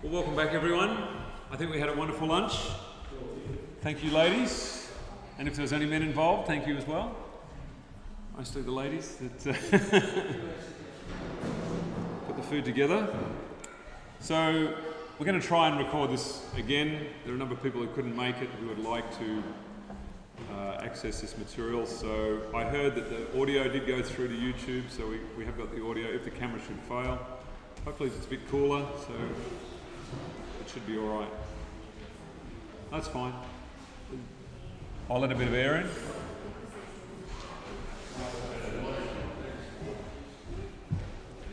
Well, welcome back everyone. I think we had a wonderful lunch. Thank you, ladies. And if there's any men involved, thank you as well. Mostly the ladies that put the food together. So we're going to try and record this again. There are a number of people who couldn't make it who would like to access this material. So I heard that the audio did go through to YouTube, so we have got the audio if the camera should fail. Hopefully it's a bit cooler, so it should be all right. That's fine. I'll let a bit of air in.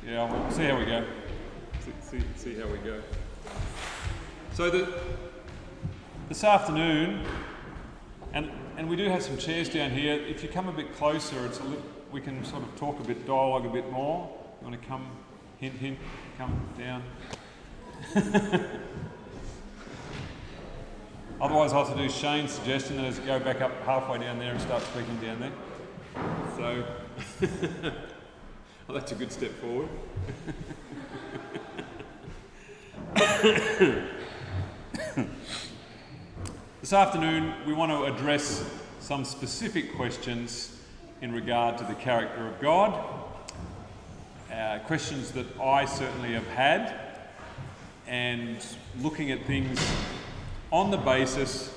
Yeah, we'll see how we go. See how we go. So this afternoon, and we do have some chairs down here. If you come a bit closer, we can sort of talk a bit, dialogue a bit more. You want to come, hint, come down. Otherwise, I'll have to do Shane's suggestion that is go back up halfway down there and start speaking down there. So, well, that's a good step forward. This afternoon, we want to address some specific questions in regard to the character of God. Questions that I certainly have had, and looking at things on the basis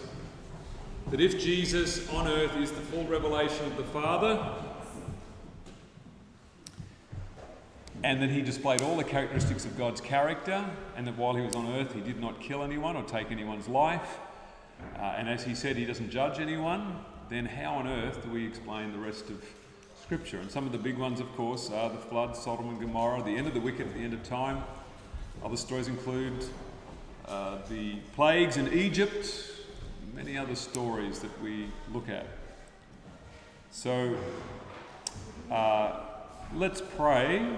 that if Jesus on earth is the full revelation of the Father, and that he displayed all the characteristics of God's character, and that while he was on earth he did not kill anyone or take anyone's life, and as he said he doesn't judge anyone, then how on earth do we explain the rest of Scripture? And some of the big ones, of course, are the flood, Sodom and Gomorrah, the end of the wicked at the end of time. Other stories include the plagues in Egypt, many other stories that we look at. So let's pray,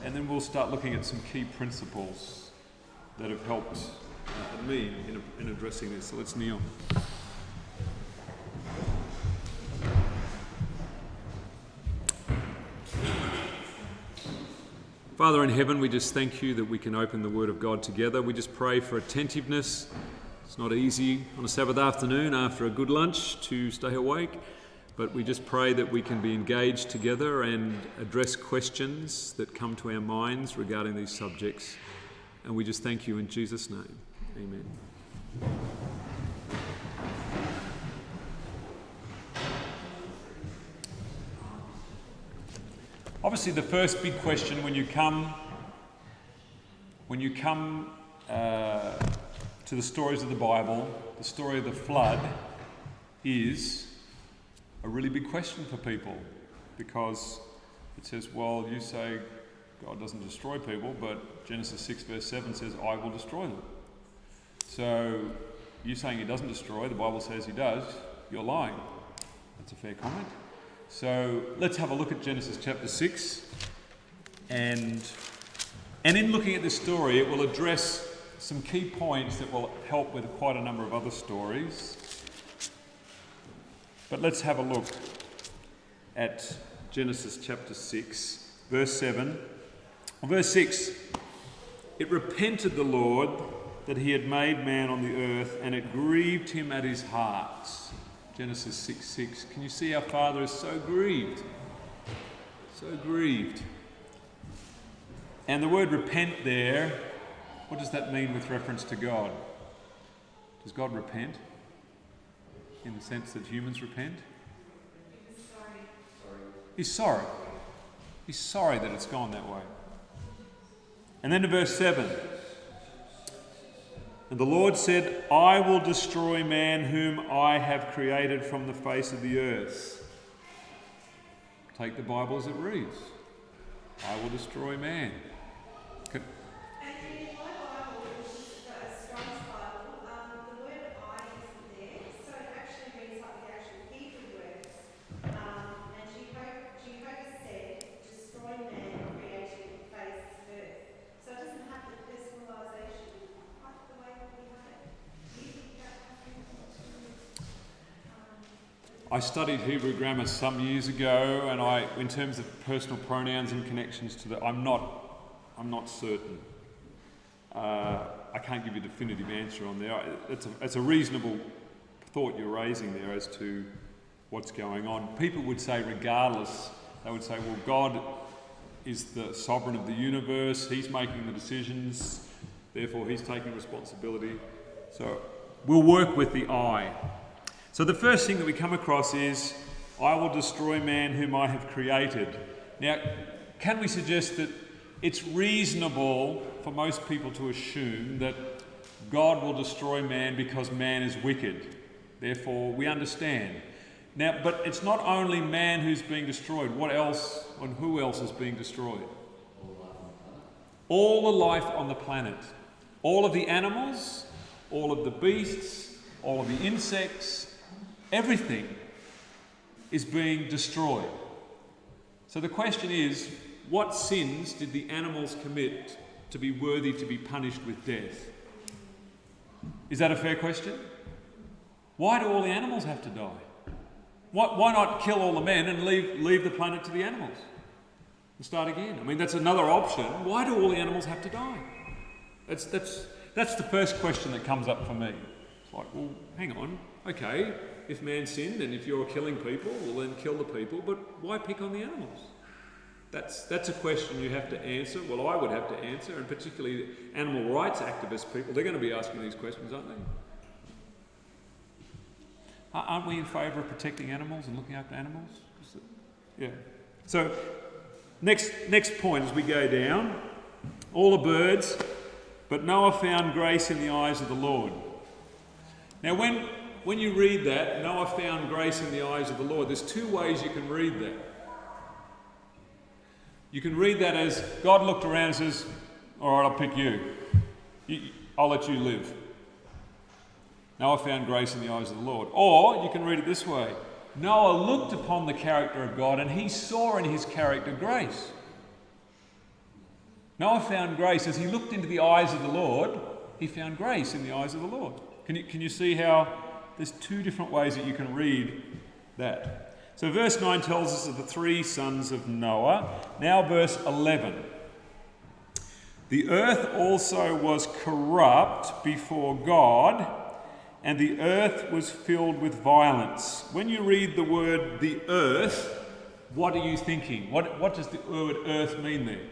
and then we'll start looking at some key principles that have helped me in addressing this. So let's kneel. Father in heaven, we just thank you that we can open the Word of God together. We just pray for attentiveness. It's not easy on a Sabbath afternoon after a good lunch to stay awake, but we just pray that we can be engaged together and address questions that come to our minds regarding these subjects. And we just thank you in Jesus' name. Amen. Obviously, the first big question when you come to the stories of the Bible, the story of the flood, is a really big question for people, because it says, well, you say God doesn't destroy people, but Genesis 6 verse 7 says, I will destroy them. So you saying he doesn't destroy, the Bible says he does, you're lying. That's a fair comment. So let's have a look at Genesis chapter 6, and in looking at this story, it will address some key points that will help with quite a number of other stories. But let's have a look at Genesis chapter 6, verse 7. Verse 6, it repented the Lord that he had made man on the earth, and it grieved him at his heart. Genesis 6:6. Can you see our Father is so grieved? So grieved. And the word repent there, what does that mean with reference to God? Does God repent? In the sense that humans repent? He's sorry. He's sorry that it's gone that way. And then to verse 7. And the Lord said, I will destroy man whom I have created from the face of the earth. Take the Bible as it reads. I will destroy man. Actually, in my Bible, which is a Strong's Bible, the word I isn't there, so it actually reads like the actual Hebrew words. And Jehovah said, destroy man created in the face of the earth. So it doesn't have the personalisation like the way that we have it. I studied Hebrew grammar some years ago, and in terms of personal pronouns and connections to I'm not certain. I can't give you a definitive answer on there. It's a reasonable thought you're raising there as to what's going on. People would say regardless, they would say, well, God is the sovereign of the universe, he's making the decisions, therefore he's taking responsibility. So we'll work with the I. So the first thing that we come across is, I will destroy man whom I have created. Now, can we suggest that it's reasonable for most people to assume that God will destroy man because man is wicked? Therefore, we understand. Now, but it's not only man who's being destroyed. What else and who else is being destroyed? All the life on the planet. All of the animals, all of the beasts, all of the insects, everything is being destroyed. So the question is, what sins did the animals commit to be worthy to be punished with death? Is that a fair question? Why do all the animals have to die? Why not kill all the men and leave the planet to the animals and start again? I mean, that's another option. Why do all the animals have to die? That's the first question that comes up for me. It's like, well, hang on. Okay, if man sinned and if you're killing people, well then kill the people, but why pick on the animals? That's a question you have to answer. Well, I would have to answer, and particularly animal rights activist people, they're going to be asking these questions, aren't they? Aren't we in favour of protecting animals and looking after animals? Yeah. So, next point as we go down, all the birds, but Noah found grace in the eyes of the Lord. Now, when you read that, Noah found grace in the eyes of the Lord, there's two ways you can read that. You can read that as God looked around and says, all right, I'll pick you. I'll let you live. Noah found grace in the eyes of the Lord. Or you can read it this way. Noah looked upon the character of God and he saw in his character grace. Noah found grace. As he looked into the eyes of the Lord, he found grace in the eyes of the Lord. Can you see how there's two different ways that you can read that? So verse 9 tells us of the three sons of Noah. Now verse 11. The earth also was corrupt before God, and the earth was filled with violence. When you read the word the earth, what are you thinking? What does the word earth mean there?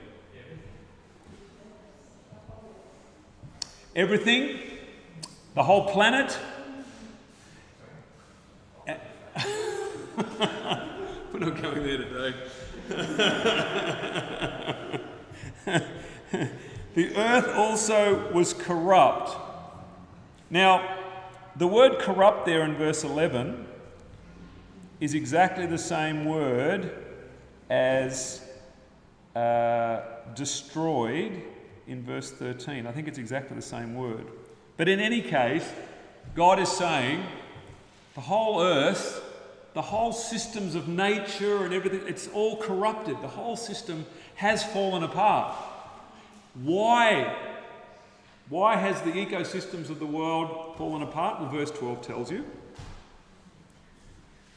Everything? The whole planet? We're not going there today. The earth also was corrupt. Now, the word corrupt there in verse 11 is exactly the same word as destroyed in verse 13. I think it's exactly the same word. But in any case, God is saying the whole earth, the whole systems of nature and everything, it's all corrupted. The whole system has fallen apart. Why? Why has the ecosystems of the world fallen apart? Well, verse 12 tells you.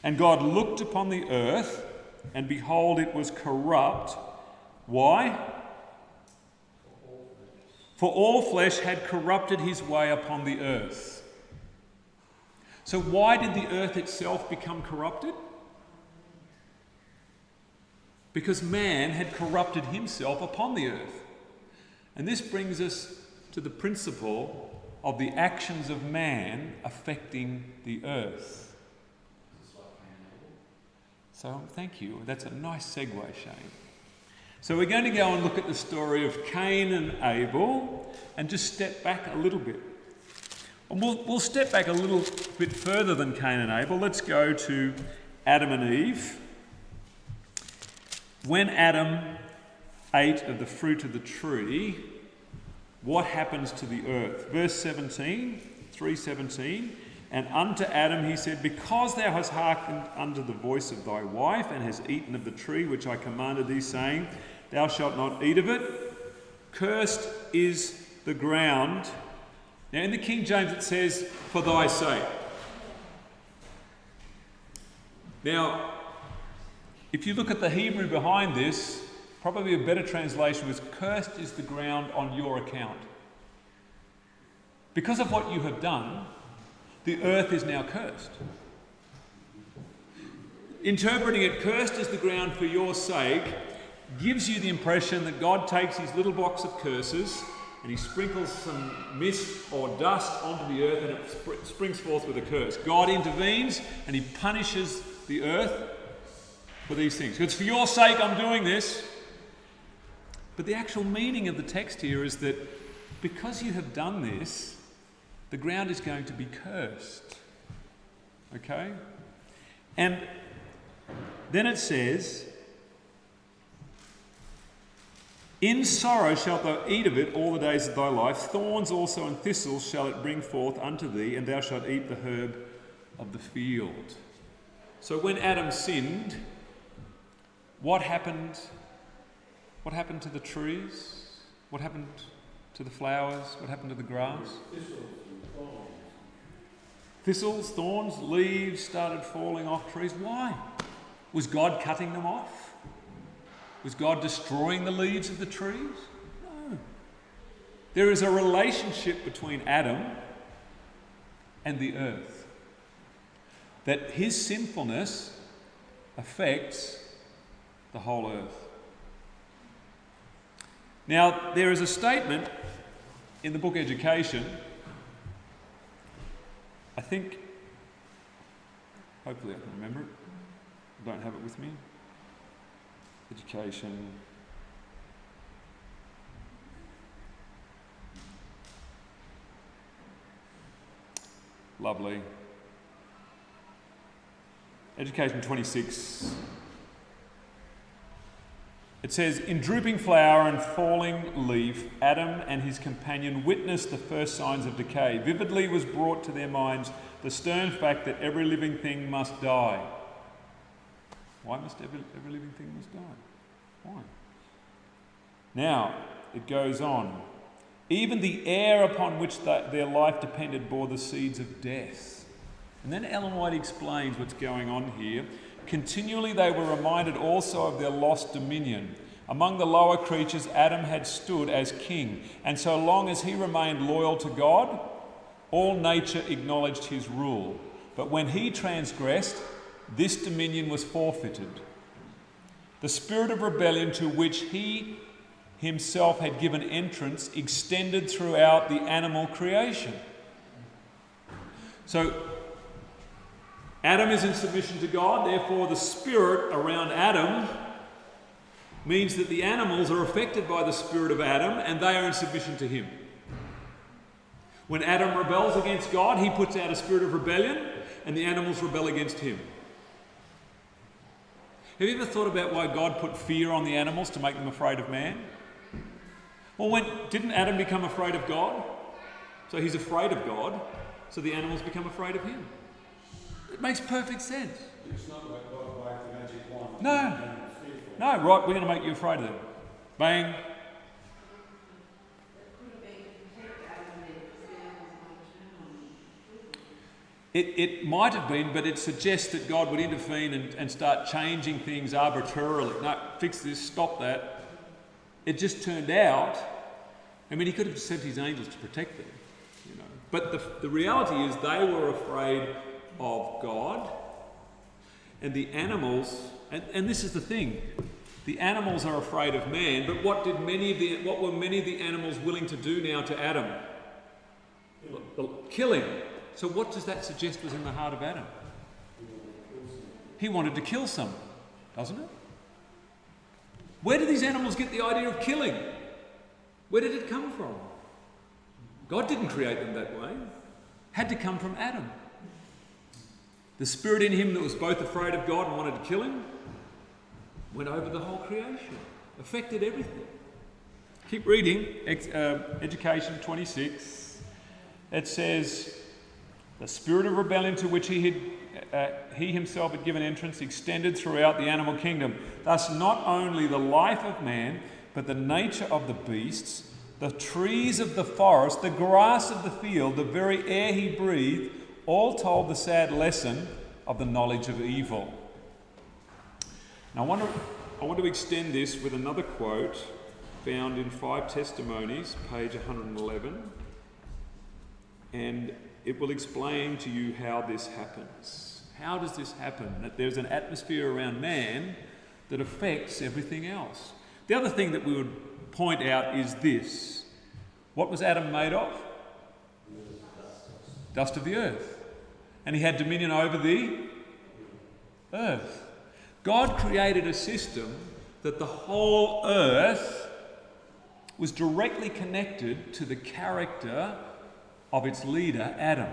And God looked upon the earth, and behold, it was corrupt. Why? For all flesh had corrupted his way upon the earth. So why did the earth itself become corrupted? Because man had corrupted himself upon the earth. And this brings us to the principle of the actions of man affecting the earth. So thank you. That's a nice segue, Shane. So we're going to go and look at the story of Cain and Abel and just step back a little bit. And we'll step back a little bit further than Cain and Abel. Let's go to Adam and Eve. When Adam ate of the fruit of the tree, what happens to the earth? Verse 17, 3:17, and unto Adam he said, because thou hast hearkened unto the voice of thy wife, and hast eaten of the tree which I commanded thee, saying, thou shalt not eat of it, cursed is the ground. Now in the King James it says, for thy sake. Now, if you look at the Hebrew behind this, probably a better translation was, cursed is the ground on your account. Because of what you have done, the earth is now cursed. Interpreting it, cursed is the ground for your sake, gives you the impression that God takes his little box of curses and he sprinkles some mist or dust onto the earth and it springs forth with a curse. God intervenes and he punishes the earth for these things. It's for your sake I'm doing this. But the actual meaning of the text here is that because you have done this, the ground is going to be cursed. Okay? And then it says, in sorrow shalt thou eat of it all the days of thy life. Thorns also and thistles shall it bring forth unto thee, and thou shalt eat the herb of the field. So when Adam sinned, what happened? What happened to the trees? What happened to the flowers? What happened to the grass? Thistles, thorns, leaves started falling off trees. Why? Was God cutting them off? Was God destroying the leaves of the trees? No. There is a relationship between Adam and the earth. That his sinfulness affects the whole earth. Now, there is a statement in the book Education, I think, hopefully I can remember it. I don't have it with me. Education. Lovely. Education 26. It says, in drooping flower and falling leaf, Adam and his companion witnessed the first signs of decay. Vividly was brought to their minds the stern fact that every living thing must die. Why must every living thing must die? Why? Now, it goes on. Even the air upon which their life depended bore the seeds of death. And then Ellen White explains what's going on here. Continually they were reminded also of their lost dominion. Among the lower creatures, Adam had stood as king, and so long as he remained loyal to God, all nature acknowledged his rule. But when he transgressed, this dominion was forfeited. The spirit of rebellion to which he himself had given entrance extended throughout the animal creation. So, Adam is in submission to God, therefore the spirit around Adam means that the animals are affected by the spirit of Adam and they are in submission to him. When Adam rebels against God, he puts out a spirit of rebellion and the animals rebel against him. Have you ever thought about why God put fear on the animals to make them afraid of man? Well, didn't Adam become afraid of God? So he's afraid of God, so the animals become afraid of him. It makes perfect sense. It's not like God waved the magic wand. No, right, we're going to make you afraid of them. Bang. It might have been, but it suggests that God would intervene and start changing things arbitrarily. No, fix this, stop that. It just turned out, I mean, he could have sent his angels to protect them, you know. But the reality is they were afraid of God, and the animals, and this is the thing, the animals are afraid of man, but what were many of the animals willing to do now to Adam? Kill him. So what does that suggest was in the heart of Adam? He wanted to kill some, doesn't it? Where did these animals get the idea of killing? Where did it come from? God didn't create them that way. It had to come from Adam. The spirit in him that was both afraid of God and wanted to kill him went over the whole creation, affected everything. Keep reading, Education 26. It says, the spirit of rebellion to which he himself had given entrance extended throughout the animal kingdom. Thus not only the life of man, but the nature of the beasts, the trees of the forest, the grass of the field, the very air he breathed, all told the sad lesson of the knowledge of evil. Now I want to extend this with another quote found in 5 Testimonies, page 111. And it will explain to you how this happens. How does this happen? That there's an atmosphere around man that affects everything else. The other thing that we would point out is this. What was Adam made of? Dust of the earth. And he had dominion over the earth. God created a system that the whole earth was directly connected to the character of its leader, Adam.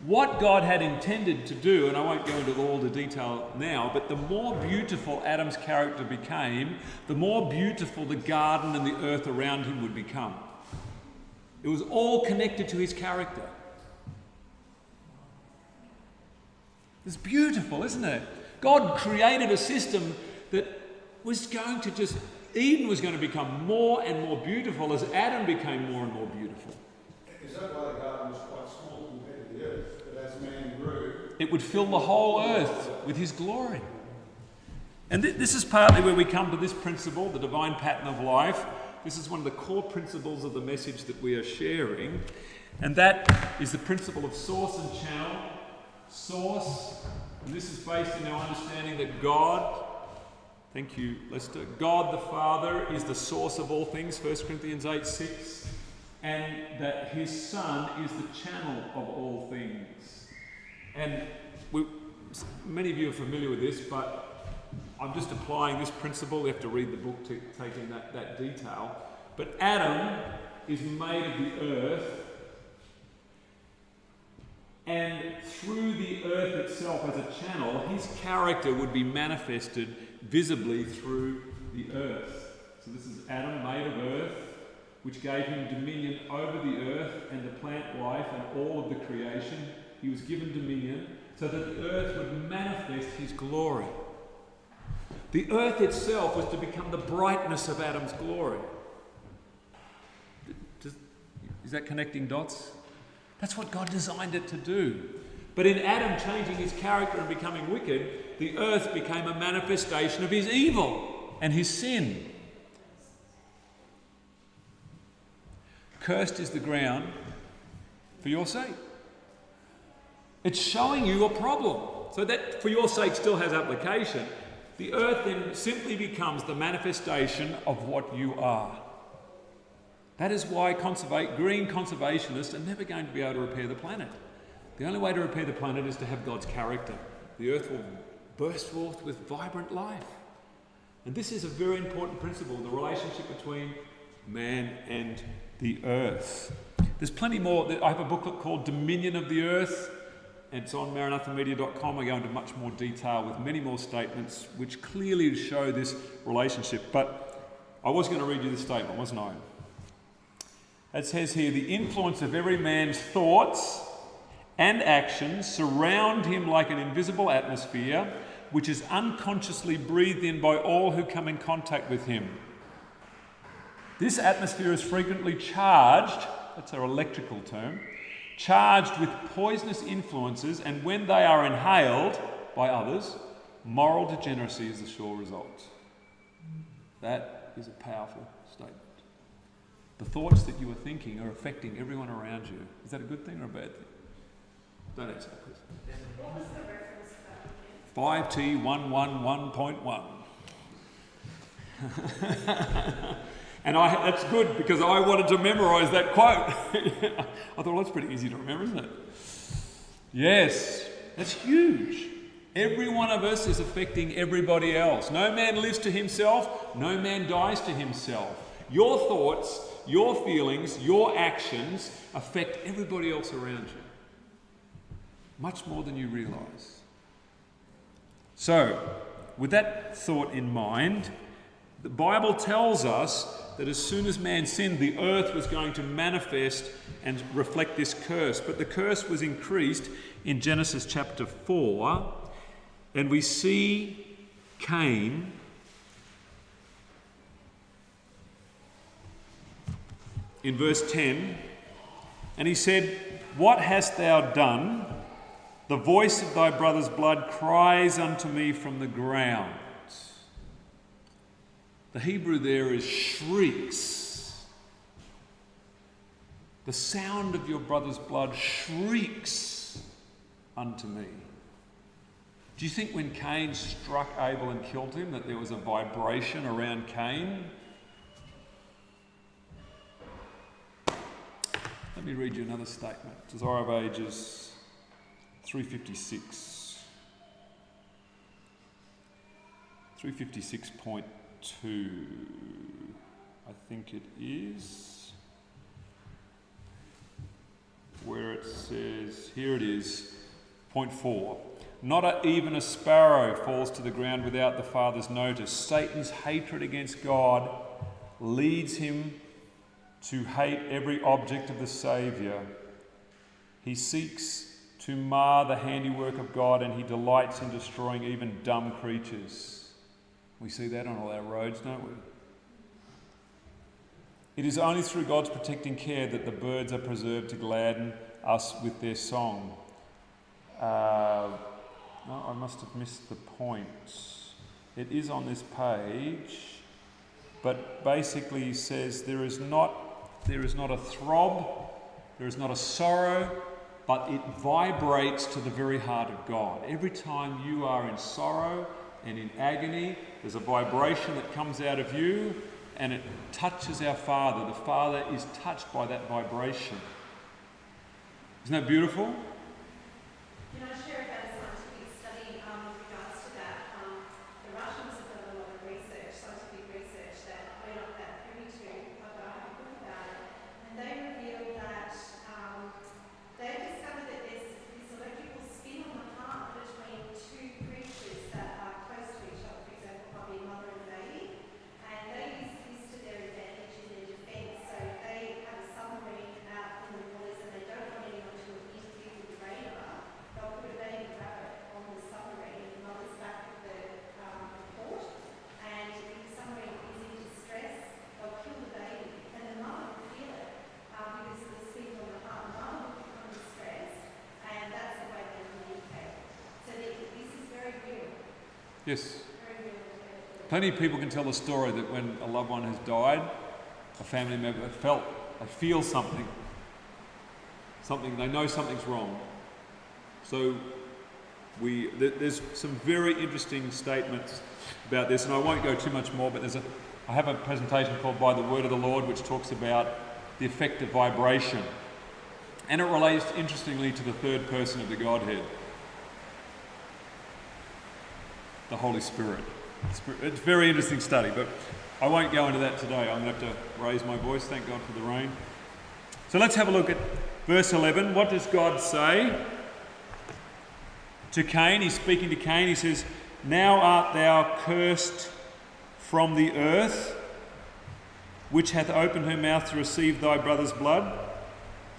What God had intended to do, and I won't go into all the detail now, but the more beautiful Adam's character became, the more beautiful the garden and the earth around him would become. It was all connected to his character. It's beautiful, isn't it? God created a system that was going to just, Eden was going to become more and more beautiful as Adam became more and more beautiful. Is that why the garden was quite small compared to the earth? But as man grew, it would fill the whole earth with his glory. And this is partly where we come to this principle, the divine pattern of life. This is one of the core principles of the message that we are sharing. And that is the principle of source and channel. Source, and this is based in our understanding that God, thank you Lester, God the Father is the source of all things, 1 Corinthians 8:6, and that his Son is the channel of all things. And many of you are familiar with this, but I'm just applying this principle. You have to read the book to take in that detail. But Adam is made of the earth, and through the earth itself as a channel, his character would be manifested visibly through the earth. So this is Adam made of earth, which gave him dominion over the earth and the plant life and all of the creation. He was given dominion so that the earth would manifest his glory. The earth itself was to become the brightness of Adam's glory. Is that connecting dots? That's what God designed it to do. But in Adam changing his character and becoming wicked, the earth became a manifestation of his evil and his sin. Cursed is the ground for your sake. It's showing you a problem. So that for your sake still has application. The earth then simply becomes the manifestation of what you are. That is why green conservationists are never going to be able to repair the planet. The only way to repair the planet is to have God's character. The earth will burst forth with vibrant life. And this is a very important principle, the relationship between man and the earth. There's plenty more. I have a booklet called Dominion of the Earth, and it's on maranathamedia.com. I go into much more detail with many more statements which clearly show this relationship. But I was going to read you this statement, wasn't I? It says here, the influence of every man's thoughts and actions surround him like an invisible atmosphere, which is unconsciously breathed in by all who come in contact with him. This atmosphere is frequently charged, that's our electrical term, charged with poisonous influences, and when they are inhaled by others, moral degeneracy is the sure result. That is a powerful statement. The thoughts that you are thinking are affecting everyone around you. Is that a good thing or a bad thing? Don't answer that question. What was the reference to that again? 5T111.1. And that's good because I wanted to memorise that quote. I thought, well, that's pretty easy to remember, isn't it? Yes, that's huge. Every one of us is affecting everybody else. No man lives to himself, no man dies to himself. Your thoughts, your feelings, your actions affect everybody else around you. Much more than you realise. So, with that thought in mind, the Bible tells us that as soon as man sinned, the earth was going to manifest and reflect this curse. But the curse was increased in Genesis chapter 4, and we see Cain in verse 10, and he said, "What hast thou done? The voice of thy brother's blood cries unto me from the ground." The Hebrew there is shrieks. The sound of your brother's blood shrieks unto me. Do you think when Cain struck Abel and killed him that there was a vibration around Cain? Let me read you another statement. Desire of Ages 356. 356.2, I think it is, where it says, here it is, point 4. Not even a sparrow falls to the ground without the Father's notice. Satan's hatred against God leads him to hate every object of the Saviour. He seeks to mar the handiwork of God, and he delights in destroying even dumb creatures. We see that on all our roads, don't we? It is only through God's protecting care that the birds are preserved to gladden us with their song. No, I must have missed the point. It is on this page, but basically he says there is not a throb, there is not a sorrow, but it vibrates to the very heart of God. Every time you are in sorrow and in agony, there's a vibration that comes out of you and it touches our Father. The Father is touched by that vibration. Isn't that beautiful? Can I share about a scientific study with regards to that? The Russians have done a lot of research, scientific research that we're not that privy to, but I have a book about it. And they revealed that they've discovered that there's this electrical spin on the heart between two creatures that are close to each other, for example, probably a mother and a baby. And they use this to their advantage in their defence. So they have a submarine out in the waters and they don't want anyone to interfere with the radar. They'll put a baby rabbit on the submarine and the mother's back at the port. And if the submarine is in distress, they'll kill the baby. And the mother will feel it because of the spin on the heart. The mother will become distressed, and that's the way they communicate. So this is very real. Yes. Very real. Plenty of people can tell the story that when a loved one has died, a family member they feel something, they know something's wrong. So there's some very interesting statements about this, and I won't go too much more, but I have a presentation called By the Word of the Lord, which talks about the effect of vibration. And it relates, interestingly, to the third person of the Godhead, the Holy Spirit. It's a very interesting study, but I won't go into that today. I'm going to have to raise my voice. Thank God for the rain. So let's have a look at verse 11. What does God say to Cain? He's speaking to Cain. He says, "Now art thou cursed from the earth, which hath opened her mouth to receive thy brother's blood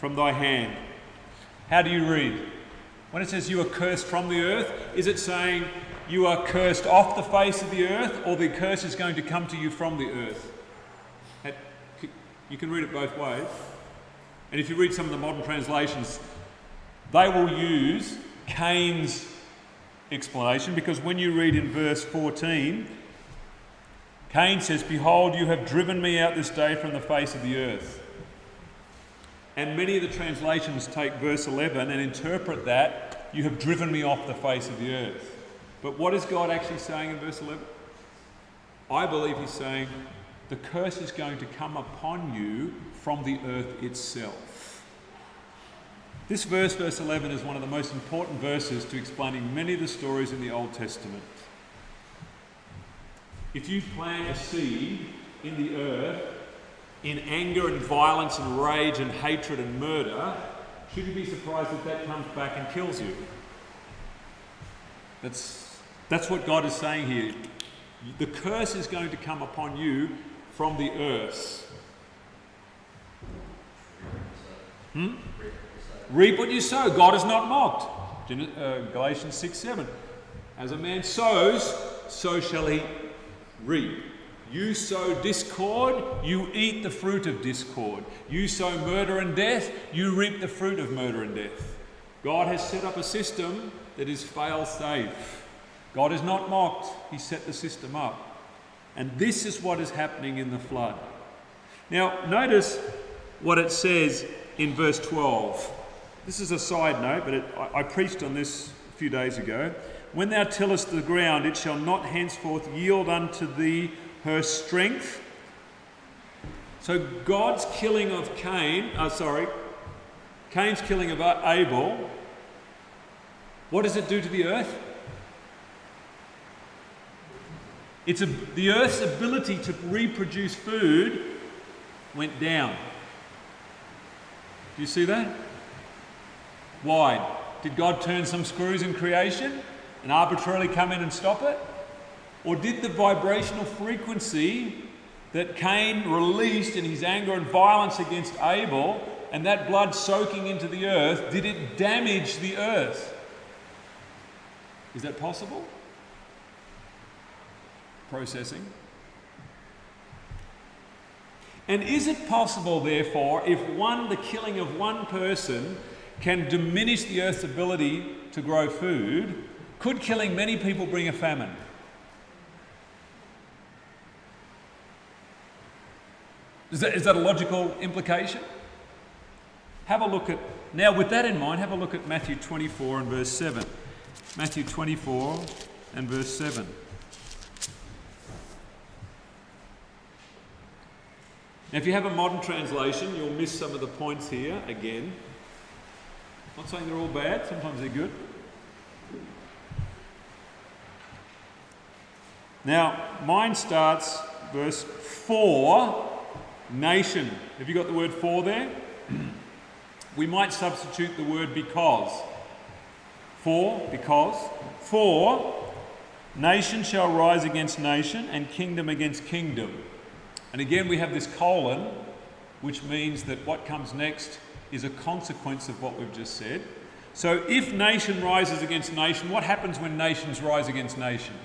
from thy hand." How do you read? When it says you are cursed from the earth, is it saying you are cursed off the face of the earth, or the curse is going to come to you from the earth? You can read it both ways. And if you read some of the modern translations, they will use Cain's explanation, because when you read in verse 14, Cain says, "Behold, you have driven me out this day from the face of the earth." And many of the translations take verse 11 and interpret that, "You have driven me off the face of the earth." But what is God actually saying in verse 11? I believe he's saying the curse is going to come upon you from the earth itself. This verse, verse 11, is one of the most important verses to explaining many of the stories in the Old Testament. If you plant a seed in the earth in anger and violence and rage and hatred and murder, should you be surprised if that comes back and kills you? That's what God is saying here. The curse is going to come upon you from the earth. Reap what you sow. God is not mocked. Galatians 6:7. As a man sows, so shall he reap. You sow discord, you eat the fruit of discord. You sow murder and death, you reap the fruit of murder and death. God has set up a system that is fail-safe. God is not mocked. He set the system up. And this is what is happening in the flood. Now, notice what it says in verse 12. This is a side note, but I preached on this a few days ago. When thou tillest the ground, it shall not henceforth yield unto thee her strength. So God's killing of Cain's killing of Abel, what does it do to the earth? The earth's ability to reproduce food went down. Do you see that? Why? Did God turn some screws in creation and arbitrarily come in and stop it? Or did the vibrational frequency that Cain released in his anger and violence against Abel, and that blood soaking into the earth, did it damage the earth? Is that possible? Processing. And is it possible, therefore, if the killing of one person can diminish the earth's ability to grow food, could killing many people bring a famine? Is that a logical implication? Have a look at, now with that in mind, have a look at Matthew 24 and verse 7. Matthew 24 and verse 7. Now if you have a modern translation, you'll miss some of the points here again. I'm not saying they're all bad, sometimes they're good. Now, mine starts verse 4, nation. Have you got the word for there? We might substitute the word because. For nation shall rise against nation and kingdom against kingdom. And again we have this colon, which means that what comes next is a consequence of what we've just said. So if nation rises against nation, what happens when nations rise against nations?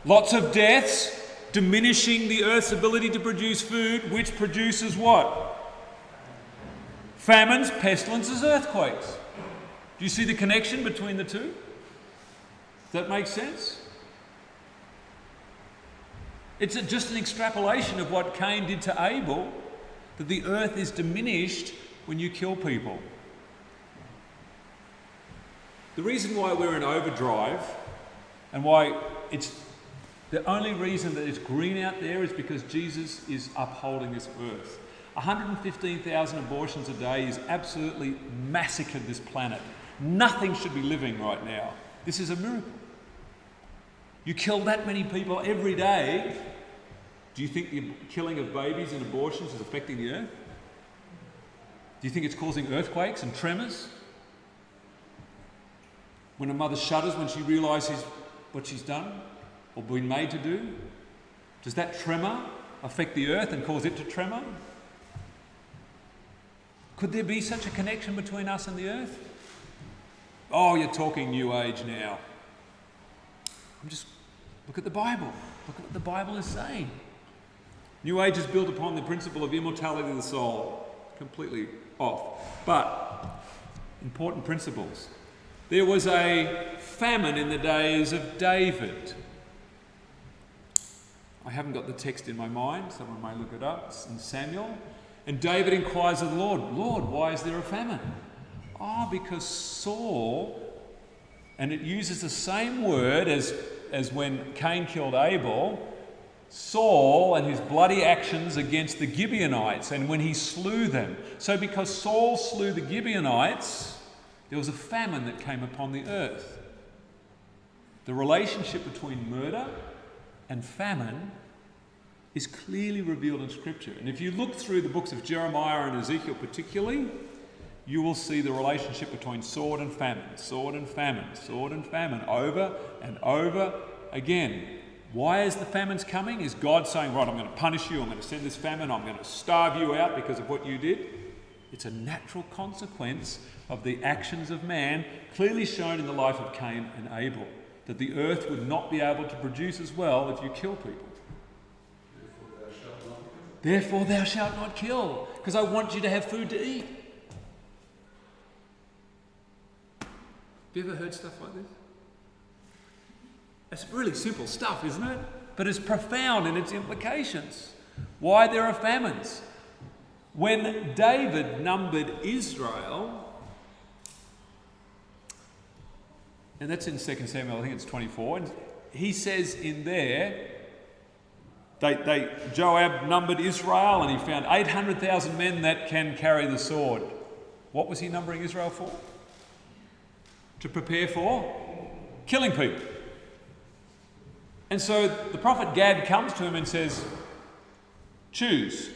Lots of deaths, diminishing the earth's ability to produce food, which produces what? Famines, pestilences, earthquakes. Do you see the connection between the two? Does that make sense? It's just an extrapolation of what Cain did to Abel, that the earth is diminished when you kill people. The reason why we're in overdrive and why it's the only reason that it's green out there is because Jesus is upholding this earth. 115,000 abortions a day is absolutely massacred this planet. Nothing should be living right now. This is a miracle. You kill that many people every day. Do you think the killing of babies and abortions is affecting the earth? Do you think it's causing earthquakes and tremors? When a mother shudders when she realises what she's done or been made to do? Does that tremor affect the earth and cause it to tremor? Could there be such a connection between us and the earth? Oh, you're talking New Age now. Look at the Bible. Look at what the Bible is saying. New Age is built upon the principle of immortality of the soul. Completely off. But, important principles. There was a famine in the days of David. I haven't got the text in my mind. Someone may look it up. It's in Samuel. And David inquires of the Lord, Lord, why is there a famine? Oh, because Saul, and it uses the same word as when Cain killed Abel, Saul and his bloody actions against the Gibeonites and when he slew them. So because Saul slew the Gibeonites, there was a famine that came upon the earth. The relationship between murder and famine is clearly revealed in Scripture. And if you look through the books of Jeremiah and Ezekiel particularly, you will see the relationship between sword and famine, sword and famine, sword and famine, over and over again. Why is the famines coming? Is God saying, right, I'm going to punish you, I'm going to send this famine, I'm going to starve you out because of what you did? It's a natural consequence of the actions of man, clearly shown in the life of Cain and Abel, that the earth would not be able to produce as well if you kill people. Therefore thou shalt not kill, because I want you to have food to eat. Have you ever heard stuff like this? It's really simple stuff, isn't it? But it's profound in its implications. Why there are famines? When David numbered Israel, and that's in 2 Samuel, I think it's 24, and he says in there, Joab numbered Israel and he found 800,000 men that can carry the sword. What was he numbering Israel for? To prepare for killing people. And so the prophet Gad comes to him and says, choose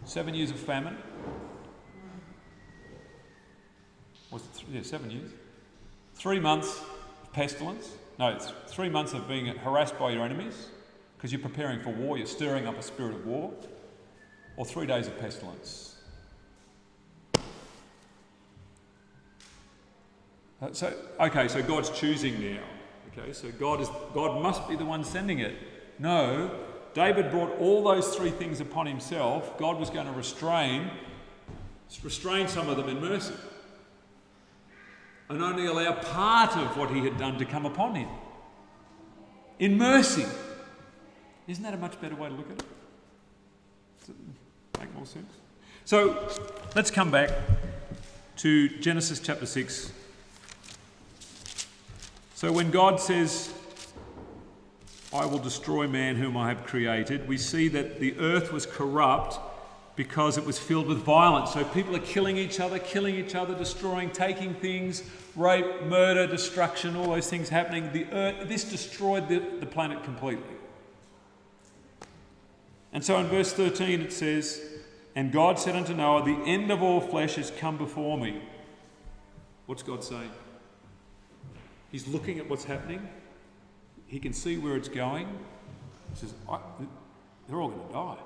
7 years of famine. Was it 7 years? 3 months of pestilence. No, it's 3 months of being harassed by your enemies because you're preparing for war, you're stirring up a spirit of war. Or 3 days of pestilence. So God's choosing now. Okay, so God must be the one sending it. No, David brought all those 3 things upon himself. God was going to restrain some of them in mercy. And only allow part of what he had done to come upon him. In mercy. Isn't that a much better way to look at it? Does it make more sense? So, let's come back to Genesis chapter 6. So when God says, I will destroy man whom I have created, we see that the earth was corrupt because it was filled with violence. So people are killing each other, destroying, taking things, rape, murder, destruction, all those things happening. This destroyed the planet completely. And so in verse 13 it says, and God said unto Noah, the end of all flesh is come before me. What's God saying? He's looking at what's happening. He can see where it's going. He says, they're all going to die.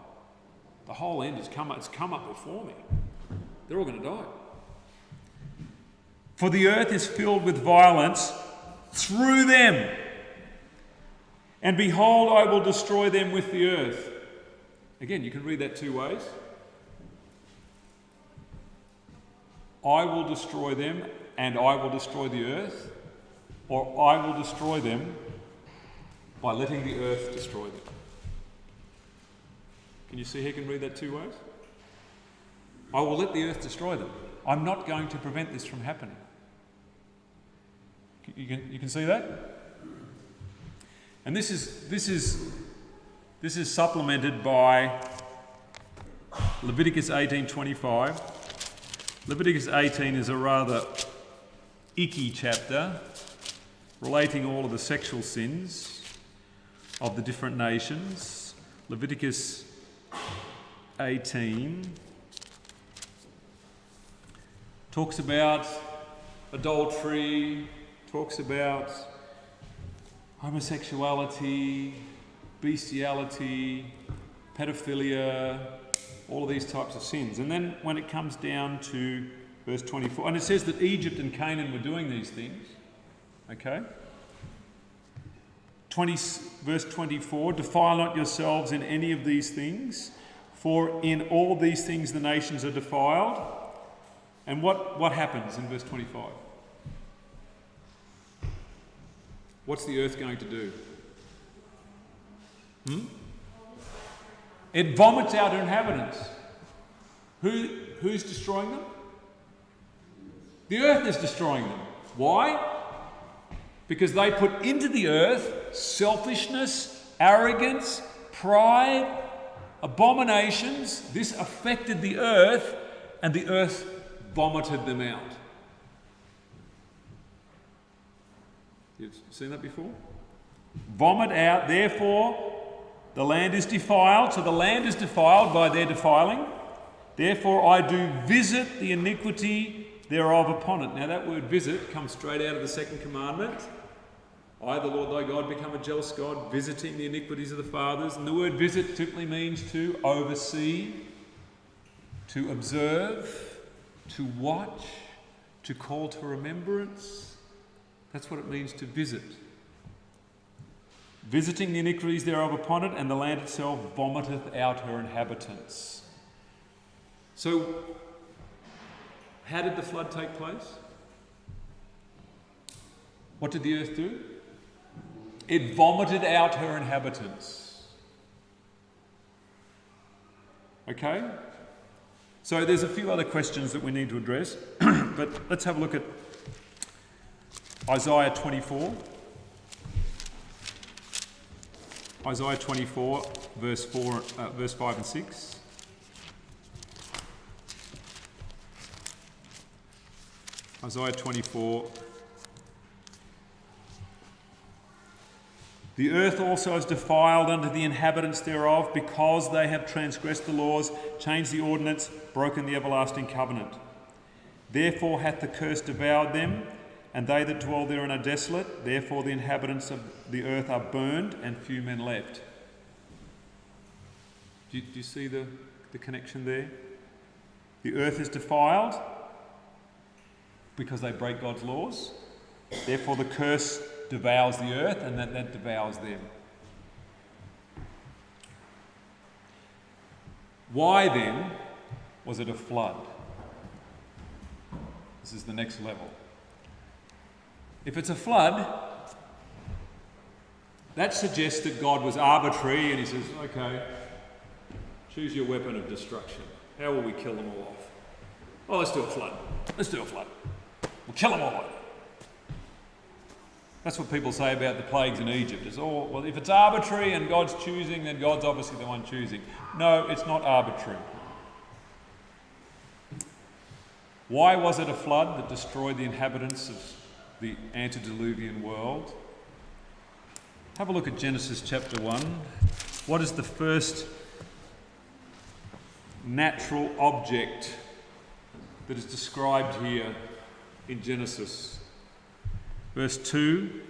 The whole end it's come up before me. They're all going to die. For the earth is filled with violence through them. And behold, I will destroy them with the earth. Again, you can read that 2 ways. I will destroy them and I will destroy the earth. Or I will destroy them by letting the earth destroy them. Can you see how you can read that 2 ways? I will let the earth destroy them. I'm not going to prevent this from happening. You can see that? And this is supplemented by Leviticus 18:25. Leviticus 18 is a rather icky chapter relating all of the sexual sins of the different nations. Leviticus 18 talks about adultery, talks about homosexuality, bestiality, pedophilia, all of these types of sins. And then when it comes down to verse 24, and it says that Egypt and Canaan were doing these things, okay? Verse 24, defile not yourselves in any of these things, for in all these things the nations are defiled. And what happens in verse 25? What's the earth going to do? It vomits out her inhabitants. Who's destroying them? The earth is destroying them. Why? Because they put into the earth selfishness, arrogance, pride, abominations. This affected the earth, and the earth vomited them out. You've seen that before? Vomit out, therefore the land is defiled. So the land is defiled by their defiling. Therefore I do visit the iniquity thereof upon it. Now that word visit comes straight out of the second commandment. I, the Lord thy God, become a jealous God, visiting the iniquities of the fathers. And the word visit typically means to oversee, to observe, to watch, to call to remembrance. That's what it means to visit. Visiting the iniquities thereof upon it, and the land itself vomiteth out her inhabitants. So, how did the flood take place? What did the earth do? It vomited out her inhabitants. Okay? So there's a few other questions that we need to address, but let's have a look at Isaiah 24. Isaiah 24, verse 5 and 6. Isaiah 24. The earth also is defiled unto the inhabitants thereof, because they have transgressed the laws, changed the ordinance, broken the everlasting covenant. Therefore hath the curse devoured them, and they that dwell therein are desolate. Therefore the inhabitants of the earth are burned, and few men left. Do you see the connection there? The earth is defiled because they break God's laws. Therefore the curse devours the earth, and that devours them. Why then was it a flood? This is the next level. If it's a flood, that suggests that God was arbitrary and he says, okay, choose your weapon of destruction. How will we kill them all off? Oh, let's do a flood. Let's do a flood. We'll kill them all off. That's what people say about the plagues in Egypt. It's all, well, if it's arbitrary and God's choosing, then God's obviously the one choosing. No, it's not arbitrary. Why was it a flood that destroyed the inhabitants of the antediluvian world? Have a look at Genesis chapter 1. What is the first natural object that is described here in Genesis? Verse 2,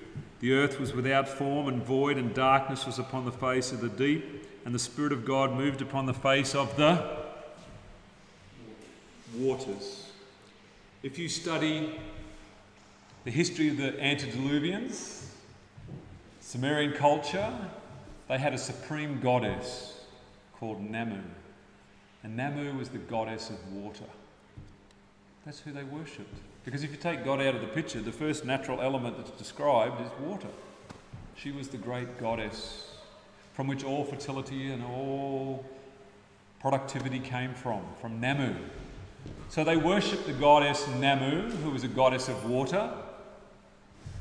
the earth was without form and void, and darkness was upon the face of the deep, and the Spirit of God moved upon the face of the waters. If you study the history of the antediluvians, Sumerian culture, they had a supreme goddess called Namu. And Namu was the goddess of water. That's who they worshipped. Because if you take God out of the picture, the first natural element that's described is water. She was the great goddess from which all fertility and all productivity came from Namu. So they worshipped the goddess Namu, who was a goddess of water.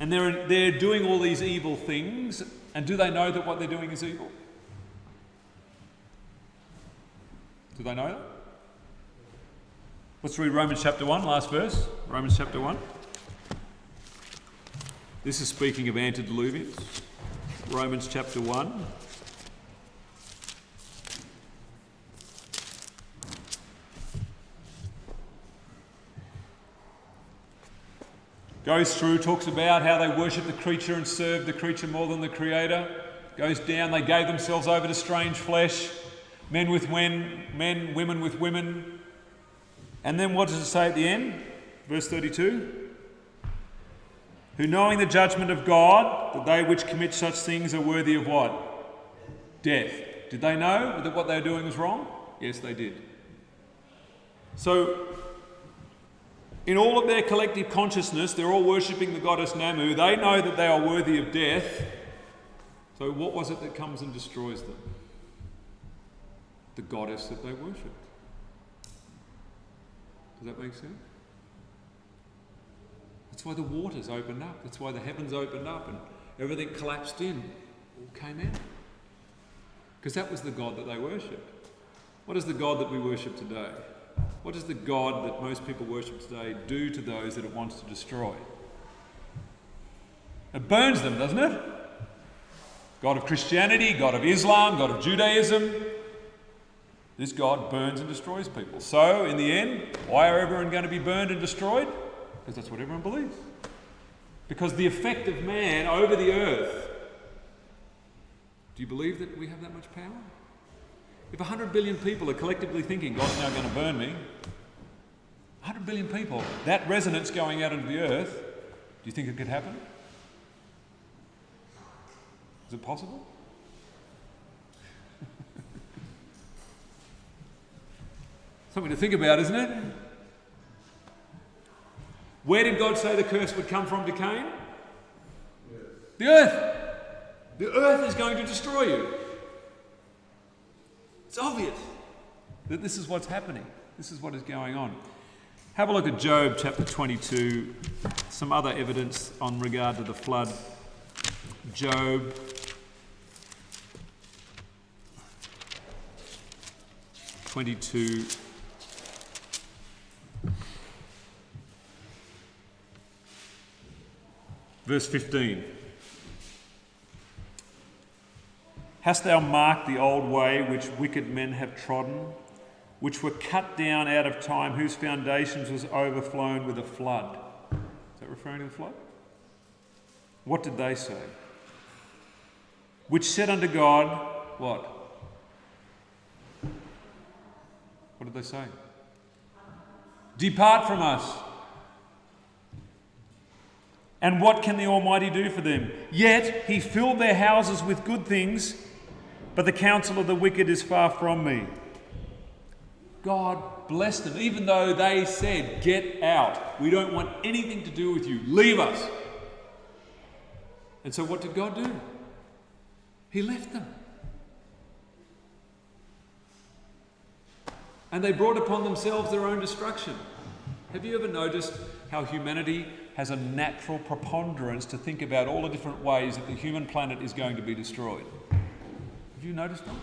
And they're doing all these evil things. And do they know that what they're doing is evil? Do they know that? Let's read Romans chapter 1, last verse. Romans chapter 1. This is speaking of antediluvians. Romans chapter 1. Goes through, talks about how they worship the creature and serve the creature more than the creator. Goes down, they gave themselves over to strange flesh. Men with men, women with women. And then what does it say at the end? Verse 32. Who knowing the judgment of God, that they which commit such things are worthy of what? Death. Did they know that what they were doing was wrong? Yes, they did. So, in all of their collective consciousness, they're all worshipping the goddess Namu. They know that they are worthy of death. So what was it that comes and destroys them? The goddess that they worshipped. Does that make sense? That's why the waters opened up. That's why the heavens opened up and everything collapsed in. All came out. Because that was the God that they worshipped. What is the God that we worship today? What does the God that most people worship today do to those that it wants to destroy? It burns them, doesn't it? God of Christianity, God of Islam, God of Judaism. This God burns and destroys people. So, in the end, why are everyone going to be burned and destroyed? Because that's what everyone believes. Because the effect of man over the earth. Do you believe that we have that much power? If 100 billion people are collectively thinking God's now going to burn me, 100 billion people, that resonance going out into the earth, do you think it could happen? Is it possible? Something to think about, isn't it? Where did God say the curse would come from to Cain? Yes. The earth. The earth is going to destroy you. It's obvious. that this is what's happening. This is what is going on. Have a look at Job chapter 22, some other evidence on regard to the flood. Job (22) verse 15. Hast thou marked the old way which wicked men have trodden, which were cut down out of time, whose foundations was overflown with a flood? Is that referring to the flood? What did they say? Which said unto God, what? What did they say? Depart from us. And what can the Almighty do for them? Yet he filled their houses with good things, but the counsel of the wicked is far from me. God blessed them, even though they said, get out. We don't want anything to do with you. Leave us. And so what did God do? He left them. And they brought upon themselves their own destruction. Have you ever noticed how humanity has a natural preponderance to think about all the different ways that the human planet is going to be destroyed? Have you noticed that?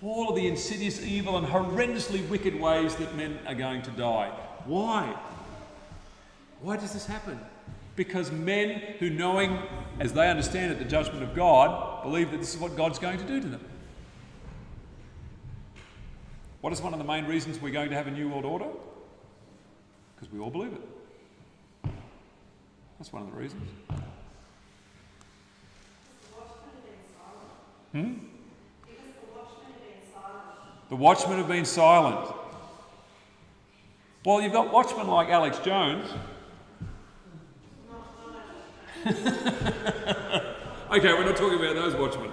All of the insidious evil and horrendously wicked ways that men are going to die. Why? Why does this happen? Because men who, knowing, as they understand it, the judgment of God, believe that this is what God's going to do to them. What is one of the main reasons we're going to have a new world order? Because we all believe it. That's one of the reasons. The watchmen have been silent. Well, you've got watchmen like Alex Jones. Okay, we're not talking about those watchmen.